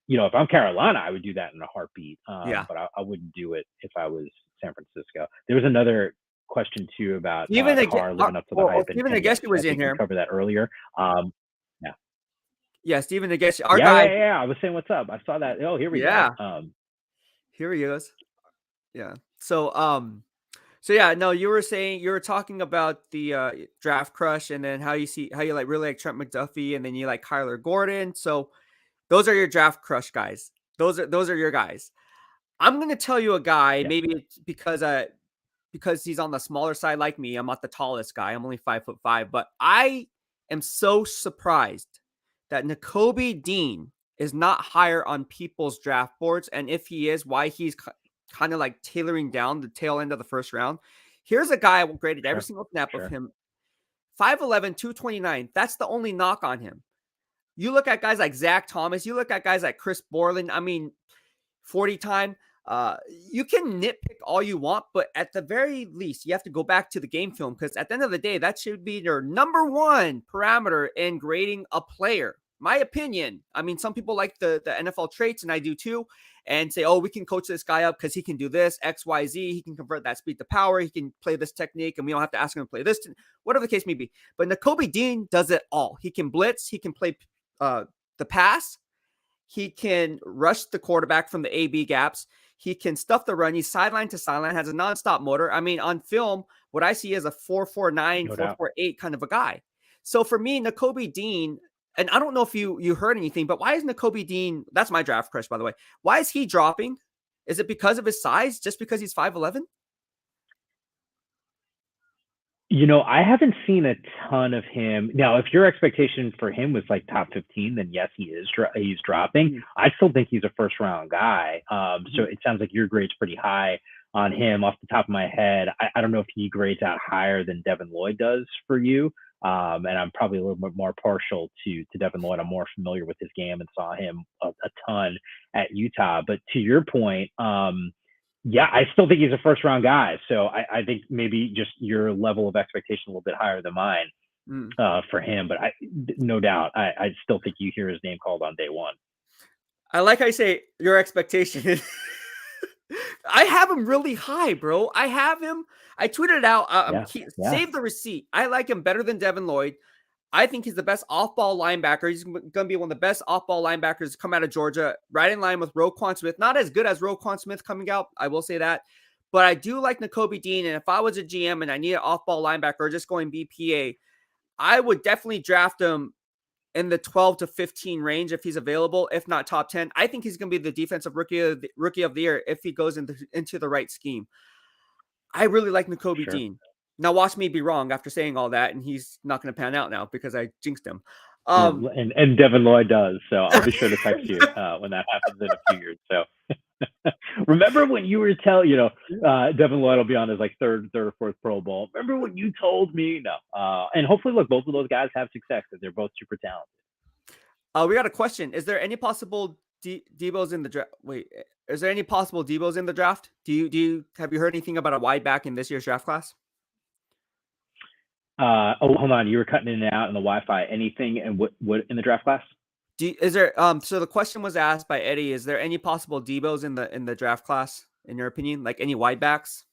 If I'm Carolina, I would do that in a heartbeat. But I wouldn't do it if I was San Francisco. There was another question too about Carr living up to the hype. Stephen Ageshi was in here. We covered that earlier. Yeah, Stephen Ageshi. Yeah. I was saying what's up. I saw that. Oh, here we go. Here he is. Yeah. So yeah, no, you were talking about the draft crush, and then how you really like Trent McDuffie, and then you like Kyler Gordon. So those are your draft crush guys. Those are your guys. I'm gonna tell you a guy. Yeah. Maybe it's because he's on the smaller side like me. I'm not the tallest guy. I'm only 5'5", but I am so surprised that Nakobe Dean is not higher on people's draft boards, and if he is, why he's kind of like tailoring down the tail end of the first round. Here's a guy I graded every single snap of him. 5'11", 229. That's the only knock on him. You look at guys like Zach Thomas. You look at guys like Chris Borland. I mean, 40 time. You can nitpick all you want, but at the very least, you have to go back to the game film, because at the end of the day, that should be your number one parameter in grading a player. My opinion. I mean, some people like the NFL traits, and I do too, and say, oh, we can coach this guy up because he can do this, X, Y, Z. He can convert that speed to power. He can play this technique, and we don't have to ask him to play this, whatever the case may be. But Nakobe Dean does it all. He can blitz. He can play the pass. He can rush the quarterback from the AB gaps. He can stuff the run. He's sideline to sideline, has a nonstop motor. I mean, on film, what I see is a 4.49, 4.48 kind of a guy. So for me, Nakobe Dean, and I don't know if you heard anything, but why is Nakobe Dean, that's my draft crush, by the way. Why is he dropping? Is it because of his size? Just because he's 5'11"? I haven't seen a ton of him. Now, if your expectation for him was like top 15, then yes, he's dropping. I still think he's a first round guy. So it sounds like your grade's pretty high on him. Off the top of my head, I don't know if he grades out higher than Devin Lloyd does for you. And I'm probably a little bit more partial to Devin Lloyd. I'm more familiar with his game and saw him a ton at Utah. But to your point, yeah, I still think he's a first round guy. So I think maybe just your level of expectation a little bit higher than mine for him. But no doubt, I still think you hear his name called on day one. I like how you say your expectation. I have him really high, bro. I have him. I tweeted it out. Yeah. Save the receipt. I like him better than Devin Lloyd. I think he's the best off-ball linebacker. He's going to be one of the best off-ball linebackers to come out of Georgia, right in line with Roquan Smith. Not as good as Roquan Smith coming out, I will say that. But I do like Nakobe Dean, and if I was a GM and I need an off-ball linebacker or just going BPA, I would definitely draft him in the 12 to 15 range if he's available, if not top 10. I think he's going to be the defensive rookie of the year if he goes into the right scheme. I really like Nakobe Sure. Dean. Now watch me be wrong after saying all that, and he's not going to pan out now because I jinxed him. And Devin Lloyd does, so I'll be sure to text you when that happens in a few years. So remember when you were telling, Devin Lloyd will be on his like third or fourth Pro Bowl. Remember when you told me? No. And hopefully, look, both of those guys have success because they're both super talented. We got a question. Is there any possible Deebo's in the draft? Wait, is there any possible Deebo's in the draft? Have you heard anything about a wide back in this year's draft class? Hold on, you were cutting in and out in the Wi-Fi. Anything and what in the draft class? Is there so the question was asked by Eddie, is there any possible Deebo's in the draft class in your opinion? Like any wide backs?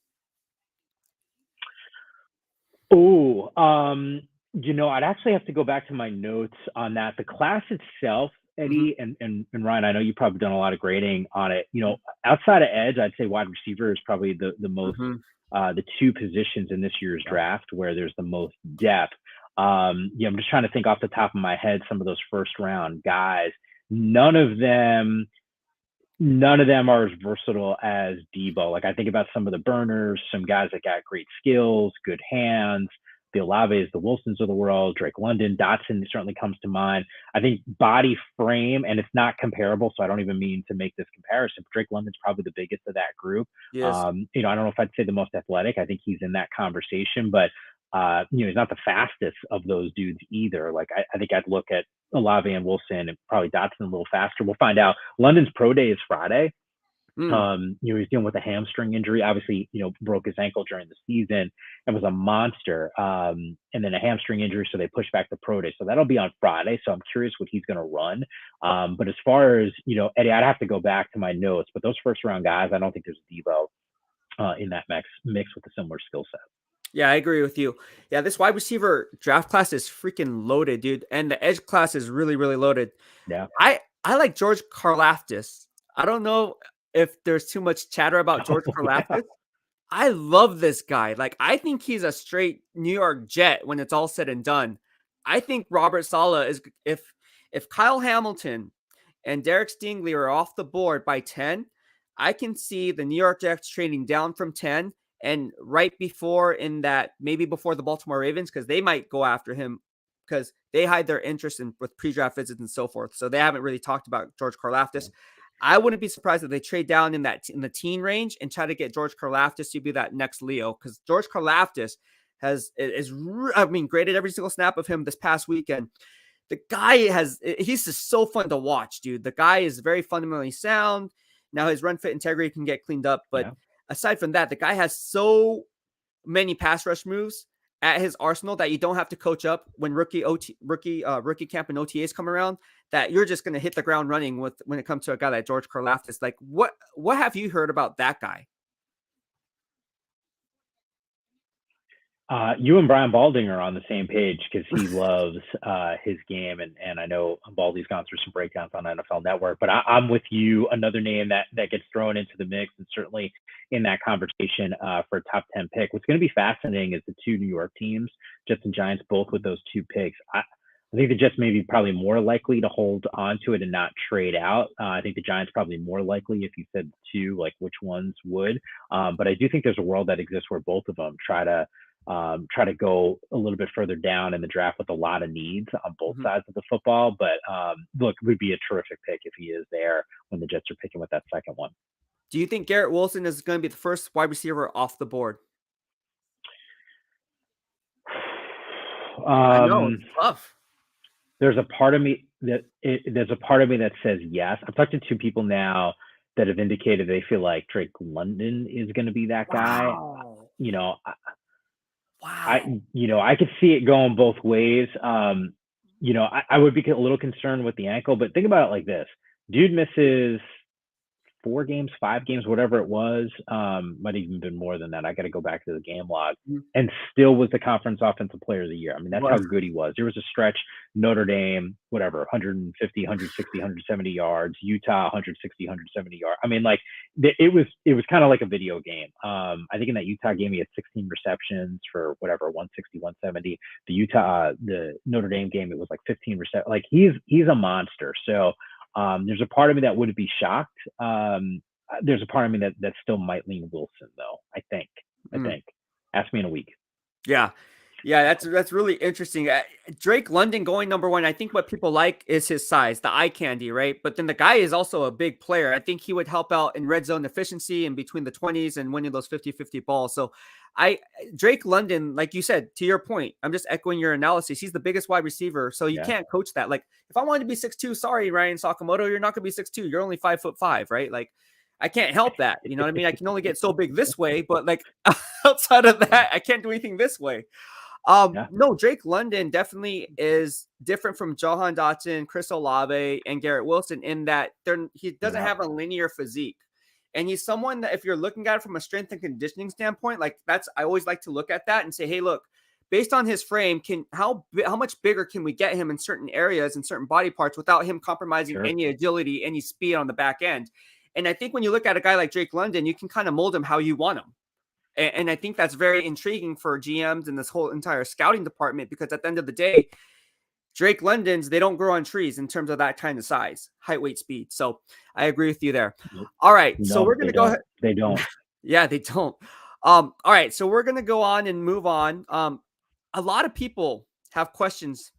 Oh, I'd actually have to go back to my notes on that. The class itself, Eddie and Ryan, I know you've probably done a lot of grading on it. Outside of edge, I'd say wide receiver is probably the most the two positions in this year's draft where there's the most depth. I'm just trying to think off the top of my head some of those first round guys. None of them are as versatile as Deebo. Like I think about some of the burners, some guys that got great skills, good hands, the Olaves, the Wilsons of the world, Drake London, Dotson certainly comes to mind. I think body frame, and it's not comparable, so I don't even mean to make this comparison. But Drake London's probably the biggest of that group. Yes. I don't know if I'd say the most athletic. I think he's in that conversation, but he's not the fastest of those dudes either. Like I think I'd look at Olave and Wilson and probably Dotson a little faster. We'll find out. London's pro day is Friday. He's dealing with a hamstring injury. Obviously, broke his ankle during the season and was a monster. And then a hamstring injury, so they pushed back the pro day. So that'll be on Friday. So I'm curious what he's going to run. But as far as Eddie, I'd have to go back to my notes. But those first round guys, I don't think there's Deebo in that mix with a similar skill set. Yeah, I agree with you. Yeah, this wide receiver draft class is freaking loaded, dude. And the edge class is really, really loaded. Yeah. I like George Karlaftis. I don't know if there's too much chatter about George Karlaftis. Yeah. I love this guy. Like, I think he's a straight New York Jet when it's all said and done. I think Robert Saleh is if Kyle Hamilton and Derek Stingley are off the board by 10, I can see the New York Jets trading down from 10 and right before in that, maybe before the Baltimore Ravens, because they might go after him because they hide their interest in with pre-draft visits and so forth. So they haven't really talked about George Karlaftis. I wouldn't be surprised if they trade down in the teen range and try to get George Karlaftis to be that next Leo, because George Karlaftis graded every single snap of him this past weekend. The guy he's just so fun to watch, dude. The guy is very fundamentally sound. Now his run fit integrity can get cleaned up, but aside from that, the guy has so many pass rush moves at his arsenal that you don't have to coach up when rookie camp and OTAs come around, that you're just going to hit the ground running when it comes to a guy like George Karlaftis. Like what have you heard about that guy? You and Brian Balding are on the same page because he loves his game, and I know Baldy's gone through some breakdowns on NFL Network, but I'm with you. Another name that gets thrown into the mix and certainly in that conversation for a top 10 pick. What's going to be fascinating is the two New York teams, Jets and Giants, both with those two picks. I think the Jets may be probably more likely to hold on to it and not trade out. I think the Giants probably more likely if you said two, like which ones would. But I do think there's a world that exists where both of them try to go a little bit further down in the draft with a lot of needs on both sides of the football. But look, it would be a terrific pick if he is there when the Jets are picking with that second one. Do you think Garrett Wilson is going to be the first wide receiver off the board? I know, it's tough. There's a part of me that says yes. I've talked to two people now that have indicated they feel like Drake London is going to be that guy. Wow. I could see it going both ways. I would be a little concerned with the ankle, but think about it like this: dude misses 4 games, 5 games, whatever it was. Might even been more than that. I got to go back to the game log, and still was the conference offensive player of the year. I mean, that's how good he was. There was a stretch, Notre Dame, whatever, 150, 160, 170 yards, Utah, 160, 170 yards. I mean, like it was kind of like a video game. I think in that Utah game, he had 16 receptions for whatever, 160, 170. The Notre Dame game, it was like 15 receptions. Like he's a monster. So there's a part of me that wouldn't be shocked. There's a part of me that still might lean Wilson, though. I think. Ask me in a week. Yeah. That's really interesting. Drake London going number 1. I think what people like is his size, the eye candy, right? But then the guy is also a big player. I think he would help out in red zone efficiency and between the 20s and winning those 50-50 balls. So Drake London, like you said, to your point, I'm just echoing your analysis. He's the biggest wide receiver, so you can't coach that. Like if I wanted to be 6'2", sorry, Ryan Sakamoto, you're not going to be 6'2". You're only 5'5", right? Like I can't help that. You know what I mean? I can only get so big this way, but like outside of that, I can't do anything this way. No, Drake London definitely is different from Jahan Dotson, Chris Olave, and Garrett Wilson in that he doesn't have a linear physique. And he's someone that if you're looking at it from a strength and conditioning standpoint, like I always like to look at that and say, hey, look, based on his frame, how much bigger can we get him in certain areas and certain body parts without him compromising any agility, any speed on the back end? And I think when you look at a guy like Drake London, you can kind of mold him how you want him. And I think that's very intriguing for GMs and this whole entire scouting department, because at the end of the day, Drake London's, they don't grow on trees in terms of that kind of size, height, weight, speed. So I agree with you there. All right. No, so we're going to go ahead. They don't. Yeah, they don't. All right. So we're going to go on and move on. A lot of people have questions,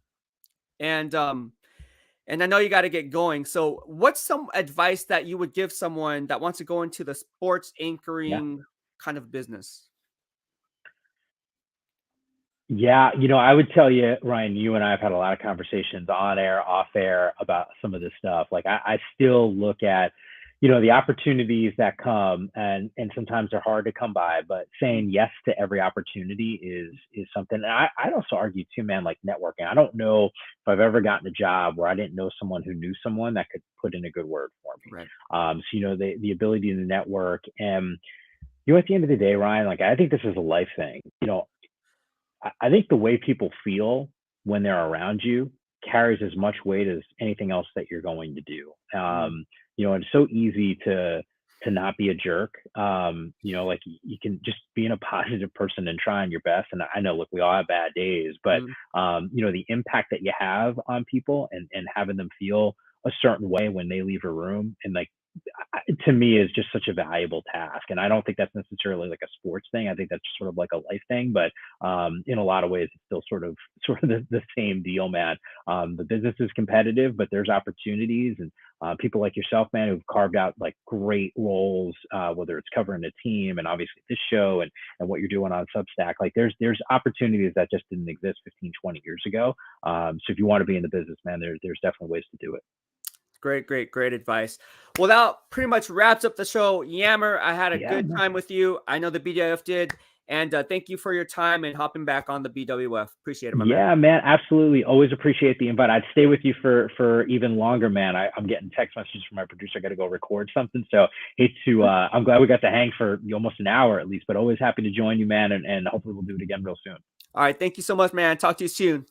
and I know you got to get going. So what's some advice that you would give someone that wants to go into the sports anchoring kind of business? Yeah, I would tell you, Ryan, you and I have had a lot of conversations on air, off air about some of this stuff. Like I still look at, the opportunities that come, and sometimes they're hard to come by, but saying yes to every opportunity is something. And I'd also argue too, man, like networking. I don't know if I've ever gotten a job where I didn't know someone who knew someone that could put in a good word for me. Right. So, the ability to network, and, at the end of the day, Ryan, like I think this is a life thing. I think the way people feel when they're around you carries as much weight as anything else that you're going to do. It's so easy to not be a jerk. Like you can just being a positive person and trying your best. And I know, look, we all have bad days, but the impact that you have on people and having them feel a certain way when they leave a room, and like, to me, is just such a valuable task. And I don't think that's necessarily like a sports thing. I think that's sort of like a life thing, but in a lot of ways, it's still sort of the same deal, man. The business is competitive, but there's opportunities, and people like yourself, man, who've carved out like great roles, whether it's covering a team and obviously this show and what you're doing on Substack. Like there's opportunities that just didn't exist 15, 20 years ago. So if you want to be in the business, man, there's definitely ways to do it. Great advice. Well, that pretty much wraps up the show. Yammer, I had a good time with you. I know the BWF did. And thank you for your time and hopping back on the BWF. Appreciate it, my man. Man, absolutely. Always appreciate the invite. I'd stay with you for even longer, man. I'm getting text messages from my producer. I got to go record something. So I'm glad we got to hang for almost an hour at least, but always happy to join you, man. And hopefully we'll do it again real soon. All right. Thank you so much, man. Talk to you soon.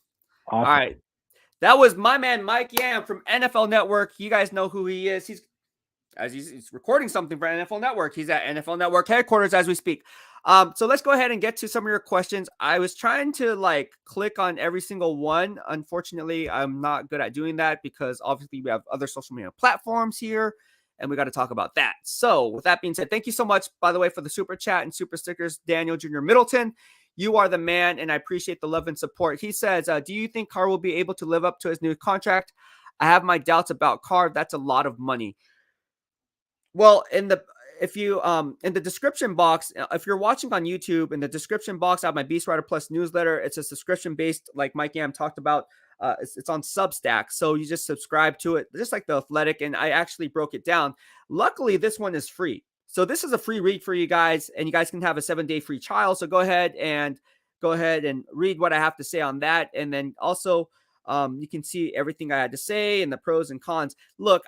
Awesome. All right. That was my man, Mike Yam from NFL Network. You guys know who he is. He's recording something for NFL Network. He's at NFL Network headquarters as we speak. So let's go ahead and get to some of your questions. I was trying to click on every single one. Unfortunately, I'm not good at doing that because obviously we have other social media platforms here and we got to talk about that. So with that being said, thank you so much, by the way, for the super chat and super stickers, Daniel Jr. Middleton. You are the man, and I appreciate the love and support. He says, do you think Carr will be able to live up to his new contract? I have my doubts about Carr. That's a lot of money. Well, in the description box, if you're watching on YouTube, in the description box, I have my BEASTwriter Plus newsletter. It's a subscription based, like Mike Yam talked about. It's on Substack, so you just subscribe to it, just like The Athletic. And I actually broke it down. Luckily, this one is free. So this is a free read for you guys, and you guys can have a 7-day free trial. So go ahead and read what I have to say on that. And then also you can see everything I had to say and the pros and cons. Look,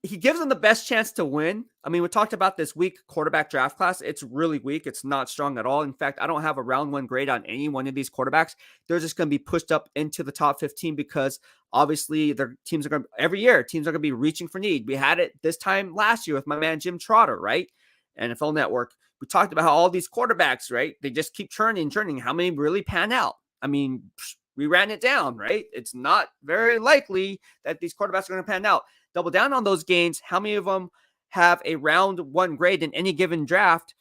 he gives them the best chance to win. I mean, we talked about this weak quarterback draft class. It's really weak. It's not strong at all. In fact, I don't have a round one grade on any one of these quarterbacks. They're just going to be pushed up into the top 15 because obviously their teams are going to, every year, teams are going to be reaching for need. We had it this time last year with my man Jim Trotter, right? NFL Network. We talked about how all these quarterbacks, right? They just keep churning. How many really pan out? I mean, we ran it down, right? It's not very likely that these quarterbacks are going to pan out. Double down on those gains. How many of them have a round one grade in any given draft?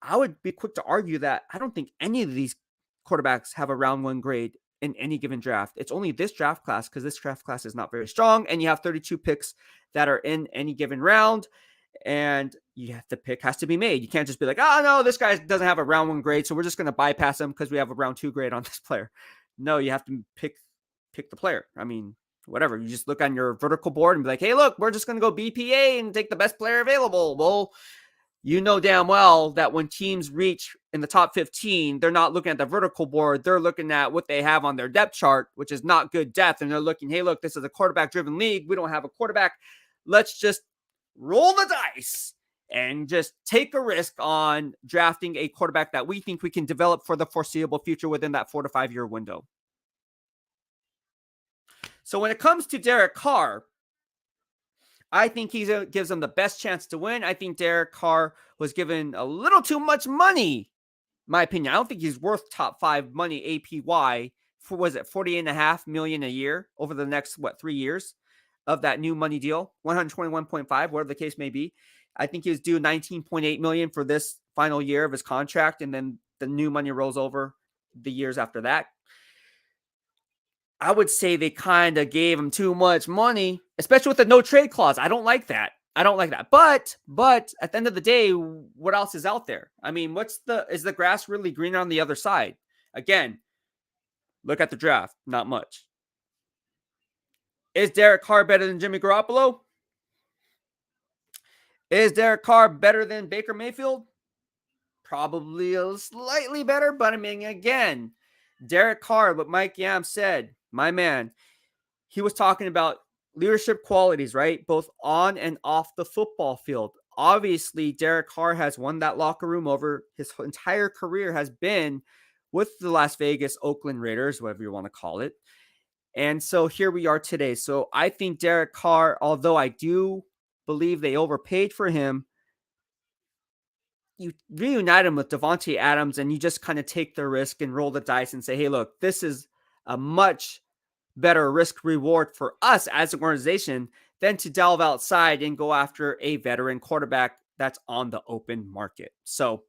I would be quick to argue that I don't think any of these quarterbacks have a round one grade in any given draft. It's only this draft class because this draft class is not very strong, and you have 32 picks that are in any given round, and the pick has to be made. You can't just be like, oh no, this guy doesn't have a round one grade, so we're just going to bypass him because we have a round two grade on this player. No, you have to pick the player. I mean, whatever. You just look on your vertical board and be like, hey, look, we're just going to go BPA and take the best player available. Well, you know damn well that when teams reach in the top 15, they're not looking at the vertical board. They're looking at what they have on their depth chart, which is not good depth. And they're looking, hey, look, this is a quarterback-driven league. We don't have a quarterback. Let's just roll the dice and just take a risk on drafting a quarterback that we think we can develop for the foreseeable future within that 4 to 5 year window. So when it comes to Derek Carr, I think he gives them the best chance to win. I think Derek Carr was given a little too much money, my opinion. I don't think he's worth top 5 money APY for, was it $48.5 million a year over the next, 3 years of that new money deal, 121.5, whatever the case may be. I think he was due 19.8 million for this final year of his contract. And then the new money rolls over the years after that. I would say they kind of gave him too much money, especially with the no trade clause. I don't like that. But at the end of the day, what else is out there? I mean, is the grass really greener on the other side? Again, look at the draft. Not much. Is Derek Carr better than Jimmy Garoppolo? Is Derek Carr better than Baker Mayfield? Probably a slightly better, but I mean, again, Derek Carr, what Mike Yam said, my man, he was talking about leadership qualities, right? Both on and off the football field. Obviously, Derek Carr has won that locker room over his entire career, has been with the Las Vegas Oakland Raiders, whatever you want to call it. And so here we are today. So I think Derek Carr, although I do believe they overpaid for him, you reunite him with Devontae Adams and you just kind of take the risk and roll the dice and say, hey, look, this is a much better risk reward for us as an organization than to delve outside and go after a veteran quarterback that's on the open market. So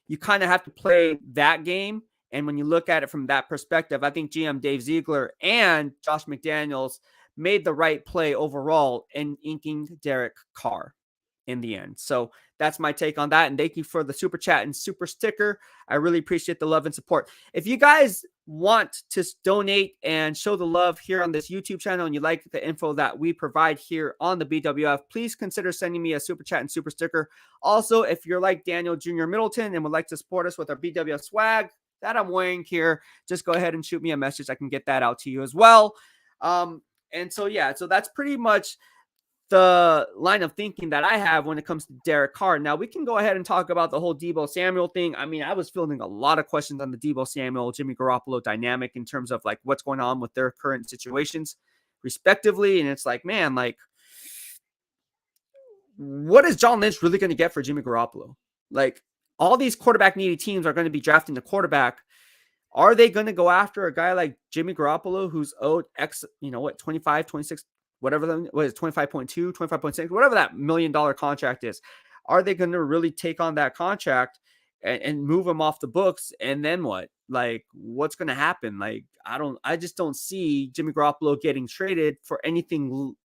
you kind of have to play that game. And when you look at it from that perspective, I think GM Dave Ziegler and Josh McDaniels made the right play overall in inking Derek Carr in the end. So that's my take on that. And thank you for the super chat and super sticker. I really appreciate the love and support. If you guys want to donate and show the love here on this YouTube channel and you like the info that we provide here on the BWF, please consider sending me a super chat and super sticker. Also, if you're like Daniel Jr. Middleton and would like to support us with our BWF swag that I'm wearing here, just go ahead and shoot me a message. I can get that out to you as well. And so, yeah, so that's pretty much the line of thinking that I have when it comes to Derek Carr. Now, we can go ahead and talk about the whole Deebo Samuel thing. I mean, I was fielding a lot of questions on the Deebo Samuel, Jimmy Garoppolo dynamic in terms of like what's going on with their current situations respectively. And it's like, man, like, what is John Lynch really going to get for Jimmy Garoppolo? Like, all these quarterback needy teams are going to be drafting the quarterback. Are they going to go after a guy like Jimmy Garoppolo who's owed 25, 26, whatever the, what is 25.2, 25.6, whatever that $1 million contract is? Are they going to really take on that contract and move him off the books? And then what? Like, what's going to happen? Like, I just don't see Jimmy Garoppolo getting traded for anything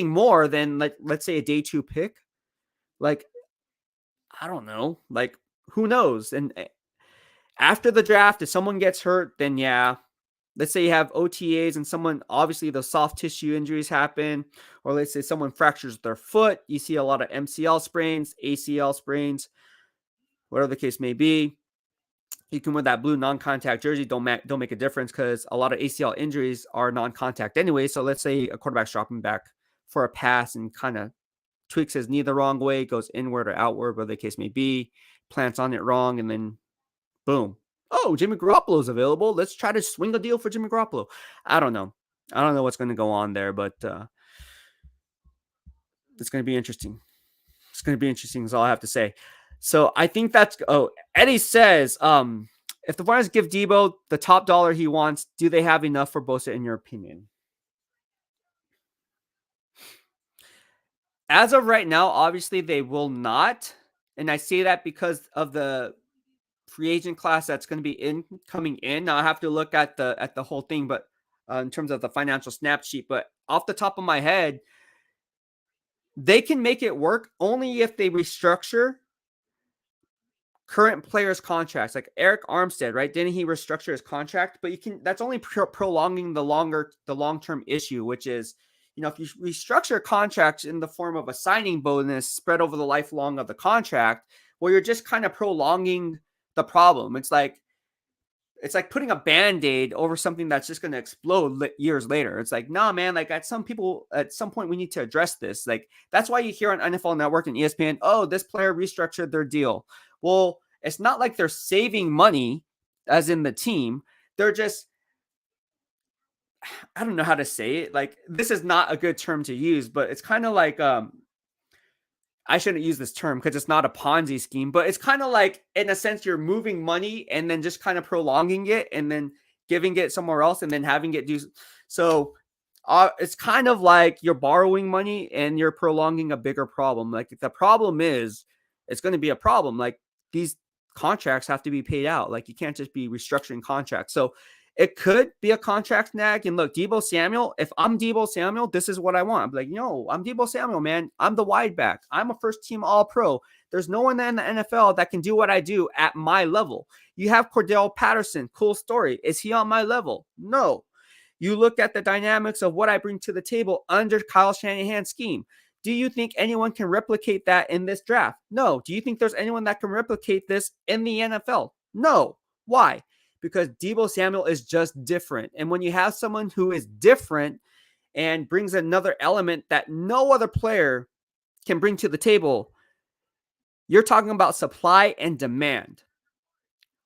more than, like, let's say a day 2 pick. Like, I don't know. Like, who knows? And after the draft, if someone gets hurt, then yeah, let's say you have OTAs and someone, obviously the soft tissue injuries happen, or let's say someone fractures their foot. You see a lot of MCL sprains, ACL sprains, whatever the case may be. You can wear that blue non-contact jersey. Don't make a difference because a lot of ACL injuries are non-contact anyway. So let's say a quarterback's dropping back for a pass and kind of tweaks his knee the wrong way, goes inward or outward, whatever the case may be, plants on it wrong, and then boom. Oh, Jimmy Garoppolo is available. Let's try to swing a deal for Jimmy Garoppolo. I don't know. I don't know what's going to go on there, but it's going to be interesting. It's going to be interesting is all I have to say. So I think that's Eddie says, if the 49ers give Deebo the top dollar he wants, do they have enough for Bosa in your opinion? As of right now, obviously they will not. And I say that because of the free agent class that's going to be coming in. Now I have to look at the whole thing, but in terms of the financial snap sheet, but off the top of my head, they can make it work only if they restructure current players' contracts. Like Eric Armstead, right? Didn't he restructure his contract? But that's only prolonging the long-term issue, which is, if you restructure contracts in the form of a signing bonus spread over the lifelong of the contract, well, you're just kind of prolonging the problem. It's like putting a Band-Aid over something that's just going to explode years later. It's like, nah, man, like at some point we need to address this. Like, that's why you hear on NFL Network and ESPN, oh, this player restructured their deal. Well, it's not like they're saving money as in the team. They're just, I don't know how to say it. Like, this is not a good term to use, but it's kind of like, I shouldn't use this term because it's not a Ponzi scheme, but it's kind of like, in a sense, you're moving money and then just kind of prolonging it and then giving it somewhere else and then having it do. So it's kind of like you're borrowing money and you're prolonging a bigger problem. Like, the problem is, it's going to be a problem. Like, these contracts have to be paid out. Like, you can't just be restructuring contracts. So it could be a contract snag. And look, Deebo Samuel, if I'm Deebo Samuel, this is what I want. I'm like, I'm Deebo Samuel, man. I'm the wide back. I'm a first team all pro. There's no one in the NFL that can do what I do at my level. You have Cordell Patterson. Cool story. Is he on my level? No. You look at the dynamics of what I bring to the table under Kyle Shanahan's scheme. Do you think anyone can replicate that in this draft? No. Do you think there's anyone that can replicate this in the NFL? No. Why? Because Deebo Samuel is just different. And when you have someone who is different and brings another element that no other player can bring to the table, you're talking about supply and demand,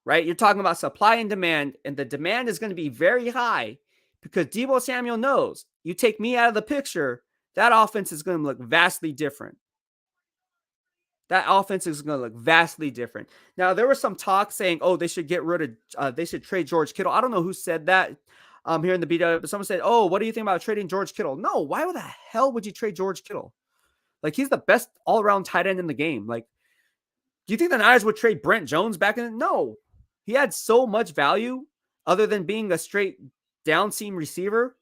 right? You're talking about supply and demand, and the demand is going to be very high because Deebo Samuel knows, you take me out of the picture, that offense is going to look vastly different. That offense is going to look vastly different. Now, there was some talk saying, oh, they should they should trade George Kittle. I don't know who said that here in the BW, but someone said, oh, what do you think about trading George Kittle? No, why the hell would you trade George Kittle? Like, he's the best all-around tight end in the game. Like, do you think the Niners would trade Brent Jones back in? No. He had so much value other than being a straight down seam receiver.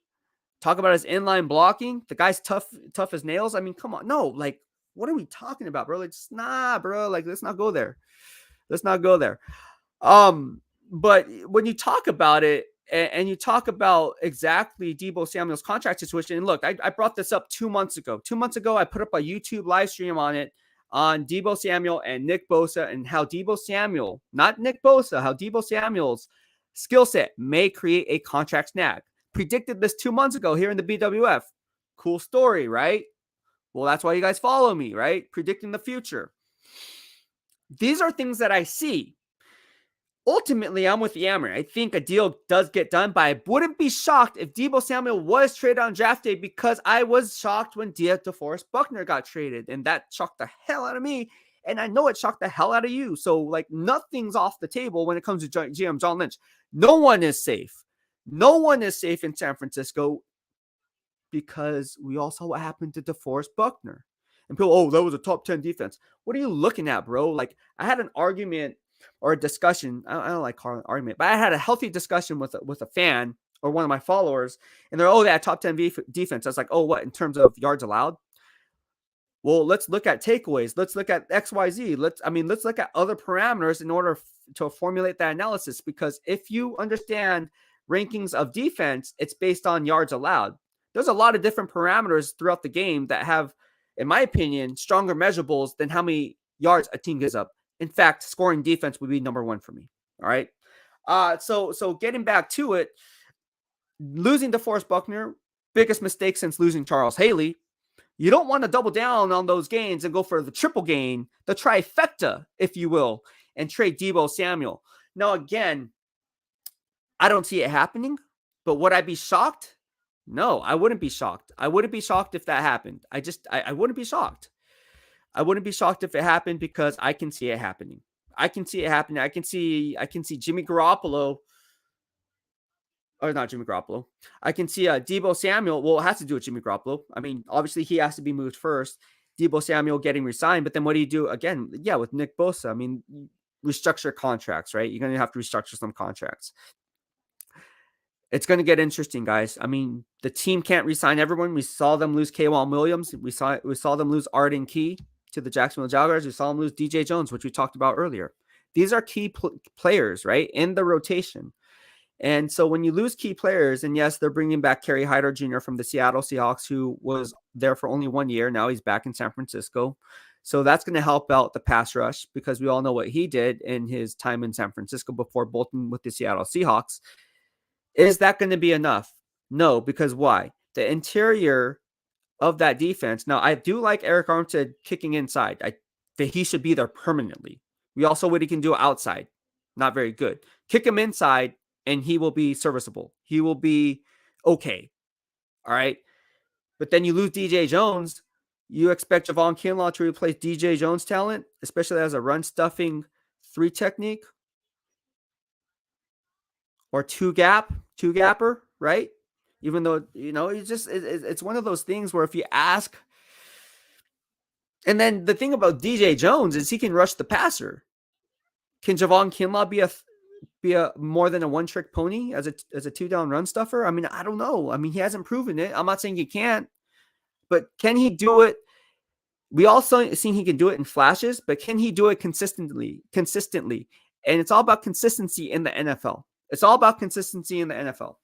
Talk about his inline blocking. The guy's tough as nails. I mean, come on. No, like, what are we talking about, bro? Like, nah, bro. Like, let's not go there. Let's not go there. But when you talk about it and you talk about exactly Deebo Samuel's contract situation, and look, I brought this up 2 months ago. 2 months ago, I put up a YouTube live stream on it on Deebo Samuel and Nick Bosa and how Deebo Samuel, not Nick Bosa, how Deebo Samuel's skill set may create a contract snag. Predicted this 2 months ago here in the BWF. Cool story, right? Well, that's why you guys follow me, right? Predicting the future. These are things that I see. Ultimately, I'm with Yammer. I think a deal does get done, but I wouldn't be shocked if Deebo Samuel was traded on draft day because I was shocked when DeForest Buckner got traded, and that shocked the hell out of me, and I know it shocked the hell out of you. So, like, nothing's off the table when it comes to GM John Lynch. No one is safe. No one is safe in San Francisco because we all saw what happened to DeForest Buckner. And people, oh, that was a top 10 defense. What are you looking at, bro? Like, I had an argument or a discussion. I don't like calling it an argument, but I had a healthy discussion with a fan or one of my followers, and they're, oh, that top 10 defense. I was like, oh, what, in terms of yards allowed? Well, let's look at takeaways. Let's look at XYZ. Let's look at other parameters in order to formulate that analysis. Because if you understand rankings of defense, it's based on yards allowed. There's a lot of different parameters throughout the game that have, in my opinion, stronger measurables than how many yards a team gives up. In fact, scoring defense would be number one for me. All right. So getting back to it, losing DeForest Buckner, biggest mistake since losing Charles Haley. You don't want to double down on those gains and go for the triple gain, the trifecta, if you will, and trade Deebo Samuel. Now, again, I don't see it happening, but would I be shocked? No, I wouldn't be shocked. I wouldn't be shocked if that happened. I wouldn't be shocked. I wouldn't be shocked if it happened because I can see it happening. I can see it happening. I can see Jimmy Garoppolo, or not Jimmy Garoppolo. I can see Deebo Samuel. Well, it has to do with Jimmy Garoppolo. I mean, obviously he has to be moved first. Deebo Samuel getting resigned, but then what do you do again? Yeah, with Nick Bosa. I mean, restructure contracts, right? You're going to have to restructure some contracts. It's going to get interesting, guys. I mean, the team can't resign everyone. We saw them lose K'Waun Williams. We saw them lose Arden Key to the Jacksonville Jaguars. We saw them lose DJ Jones, which we talked about earlier. These are key players, right, in the rotation. And so when you lose key players, and yes, they're bringing back Kerry Hyder Jr. from the Seattle Seahawks, who was there for only 1 year. Now he's back in San Francisco. So that's going to help out the pass rush because we all know what he did in his time in San Francisco before bolting with the Seattle Seahawks. Is that going to be enough? No, because why? The interior of that defense. Now, I do like Eric Armstead kicking inside. I think he should be there permanently. We also what he can do outside. Not very good. Kick him inside, and he will be serviceable. He will be okay. All right. But then you lose DJ Jones. You expect Javon Kinlaw to replace DJ Jones' talent, especially as a run stuffing 3 technique or two gapper, right? Even though, it's one of those things where if you ask, and then the thing about DJ Jones is he can rush the passer. Can Javon Kinlaw be a more than a one-trick pony as a 2-down run stuffer? I mean, I don't know. I mean, he hasn't proven it. I'm not saying he can't, but can he do it? We also seen he can do it in flashes, but can he do it consistently? And it's all about consistency in the NFL. It's all about consistency in the NFL.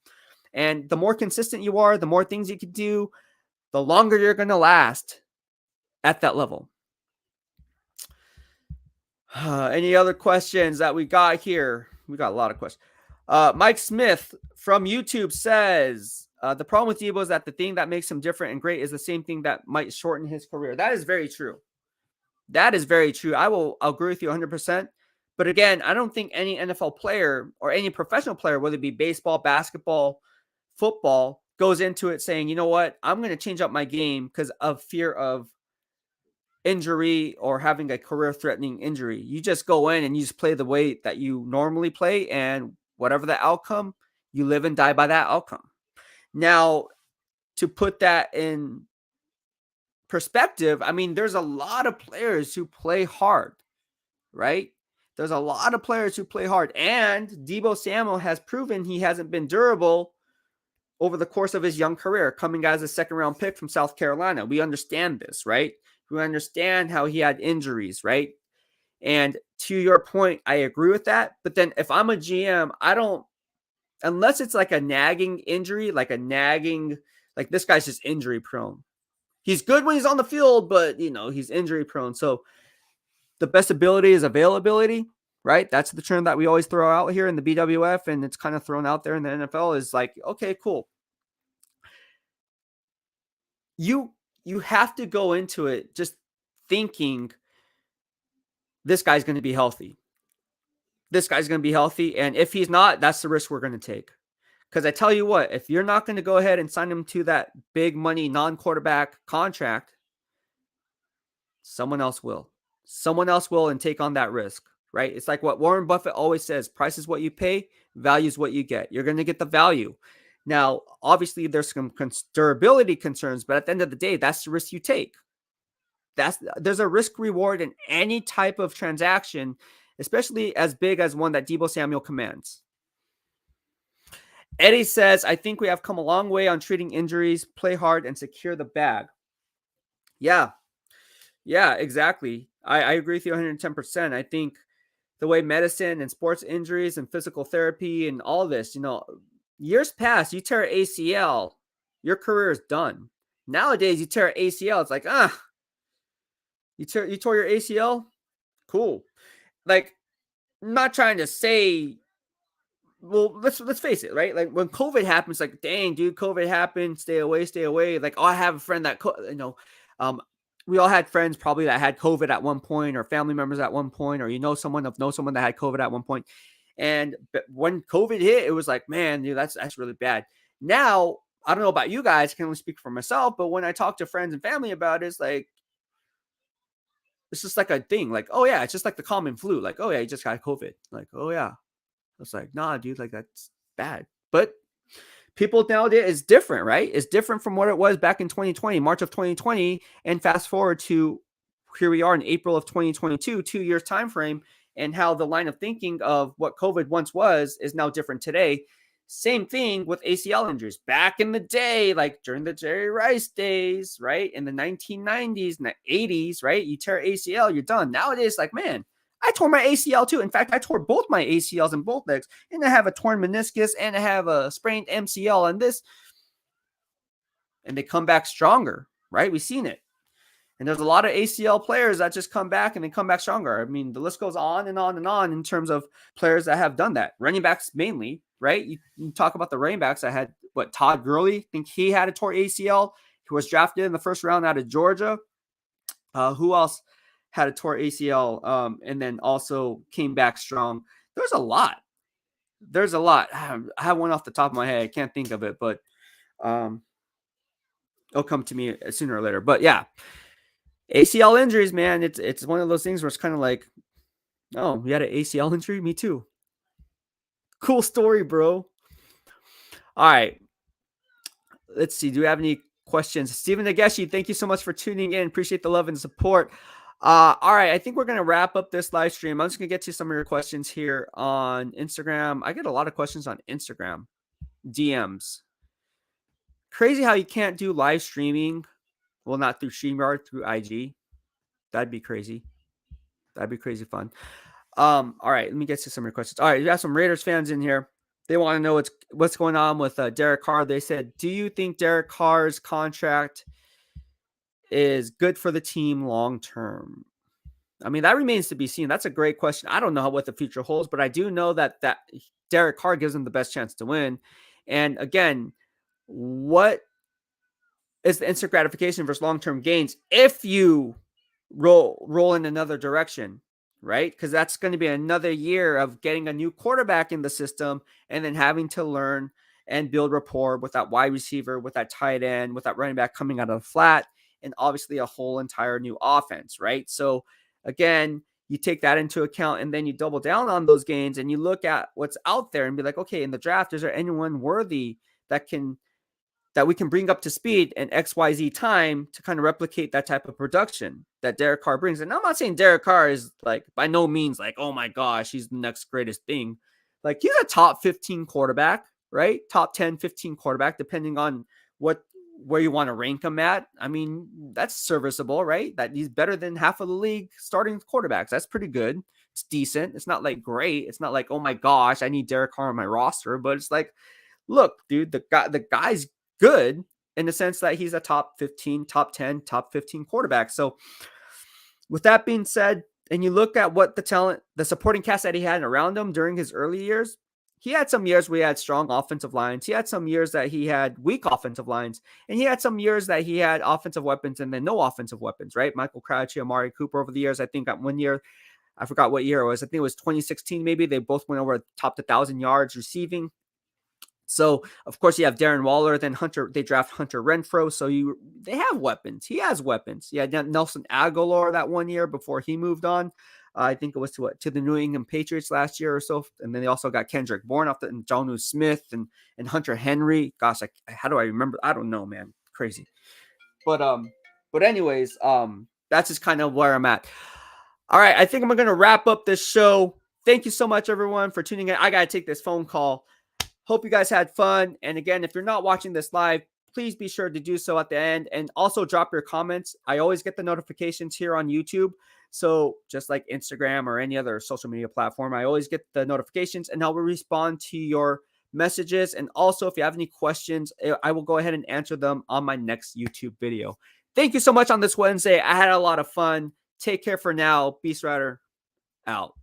And the more consistent you are, the more things you can do, the longer you're going to last at that level. Any other questions that we got here? We got a lot of questions. Mike Smith from YouTube says, the problem with Deebo is that the thing that makes him different and great is the same thing that might shorten his career. That is very true. That is very true. I'll agree with you 100%. But again, I don't think any NFL player or any professional player, whether it be baseball, basketball, football, goes into it saying, you know what, I'm going to change up my game because of fear of injury or having a career-threatening injury. You just go in and you just play the way that you normally play, and whatever the outcome, you live and die by that outcome. Now, to put that in perspective, I mean, there's a lot of players who play hard, right? There's a lot of players who play hard, and Deebo Samuel has proven he hasn't been durable over the course of his young career, coming as a second-round pick from South Carolina. We understand this, right? We understand how he had injuries, right? And to your point, I agree with that. But then if I'm a GM, I don't, unless it's like a nagging injury, like this guy's just injury prone. He's good when he's on the field, but, he's injury prone. So the best ability is availability, right? That's the term that we always throw out here in the BWF, and it's kind of thrown out there in the NFL is like, okay, cool. You have to go into it just thinking this guy's going to be healthy. This guy's going to be healthy, and if he's not, that's the risk we're going to take. Because I tell you what, if you're not going to go ahead and sign him to that big money non-quarterback contract, someone else will. Someone else will and take on that risk, right? It's like what Warren Buffett always says, price is what you pay, value is what you get. You're going to get the value. Now, obviously, there's some durability concerns, but at the end of the day, that's the risk you take. There's a risk reward in any type of transaction, especially as big as one that Deebo Samuel commands. Eddie says, I think we have come a long way on treating injuries, play hard, and secure the bag. Yeah, exactly. I agree with you 110%. I think the way medicine and sports injuries and physical therapy and all this, years past, you tear an ACL, your career is done. Nowadays, you tear an ACL, it's like, you tore your ACL? Cool. Like, I'm not trying to say, well, let's face it, right? Like when COVID happens, like, dang, dude, COVID happened, stay away. Like, oh, I have a friend that, We all had friends probably that had COVID at one point, or family members at one point, or someone that had COVID at one point. And when COVID hit, it was like, man, dude, that's really bad. Now, I don't know about you guys, I can only speak for myself, but when I talk to friends and family about it, it's just like a thing. Like, oh yeah, it's just like the common flu. Like, oh yeah, you just got COVID. Like, oh yeah. It's like, nah, dude, like that's bad. But people nowadays is different, right? It's different from what it was back in 2020, March of 2020, and fast forward to here we are in April of 2022, 2 years time frame, and how the line of thinking of what COVID once was is now different today. Same thing with ACL injuries. Back in the day, like during the Jerry Rice days, right? In the 1990s and the 80s, right? You tear ACL, you're done. Nowadays, like, man, I tore my ACL too. In fact, I tore both my ACLs in both legs, and I have a torn meniscus and I have a sprained MCL on this. And they come back stronger, right? We've seen it. And there's a lot of ACL players that just come back and they come back stronger. I mean, the list goes on and on and on in terms of players that have done that. Running backs mainly, right? You talk about the running backs. I had, Todd Gurley, I think he had a torn ACL. He was drafted in the first round out of Georgia. Who else had a torn ACL and then also came back strong? There's a lot. I have one off the top of my head. I can't think of it, but it'll come to me sooner or later. But yeah, ACL injuries, man, it's one of those things where it's kind of like, oh, you had an ACL injury? Me too. Cool story, bro. All right. Let's see. Do we have any questions? Stephen Nageshi, thank you so much for tuning in. Appreciate the love and support. All right. I think we're going to wrap up this live stream. I'm just going to get to some of your questions here on Instagram. I get a lot of questions on Instagram DMs. Crazy how you can't do live streaming. Well, not through StreamYard, through IG. That'd be crazy. That'd be crazy fun. All right, let me get to some of your questions. All right, you got some Raiders fans in here. They want to know what's going on with Derek Carr. They said, do you think Derek Carr's contract is good for the team long term? I mean, that remains to be seen. That's a great question. I don't know what the future holds, but I do know that Derek Carr gives them the best chance to win. And again, what is the instant gratification versus long-term gains if you roll in another direction, right? Because that's going to be another year of getting a new quarterback in the system and then having to learn and build rapport with that wide receiver, with that tight end, with that running back coming out of the flat, and obviously a whole entire new offense, right? So again, you take that into account and then you double down on those gains and you look at what's out there and be like, okay, in the draft, is there anyone worthy that we can bring up to speed in XYZ time to kind of replicate that type of production that Derek Carr brings? And I'm not saying Derek Carr is like by no means like, oh my gosh, he's the next greatest thing. Like he's a top 15 quarterback, right? Top 10, 15 quarterback, depending on where you want to rank him at. I mean, that's serviceable, right? That he's better than half of the league starting quarterbacks. That's pretty good. It's decent. It's not like great. It's not like, oh my gosh, I need Derek Carr on my roster, but it's like, look, dude, the guy's good in the sense that he's a top 15, top 10, top 15 quarterback. So with that being said, and you look at what the supporting cast that he had around him during his early years, he had some years where he had strong offensive lines. He had some years that he had weak offensive lines. And he had some years that he had offensive weapons and then no offensive weapons, right? Michael Crabtree, Amari Cooper over the years. I think at one year, I forgot what year it was. I think it was 2016 maybe. They both went over topped 1,000 yards receiving. So, of course, you have Darren Waller, then they draft Hunter Renfrow. So they have weapons. He has weapons. Yeah, Nelson Aguilar that one year before he moved on. I think it was to the New England Patriots last year or so. And then they also got Kendrick Bourne and Jonnu Smith and Hunter Henry. Gosh, how do I remember? I don't know, man. Crazy. But anyways, that's just kind of where I'm at. All right, I think I'm going to wrap up this show. Thank you so much, everyone, for tuning in. I got to take this phone call. Hope you guys had fun. And again, if you're not watching this live, please be sure to do so at the end. And also drop your comments. I always get the notifications here on YouTube. So just like Instagram or any other social media platform, I always get the notifications and I will respond to your messages. And also, if you have any questions, I will go ahead and answer them on my next YouTube video. Thank you so much on this Wednesday. I had a lot of fun. Take care for now. BEASTwriter out.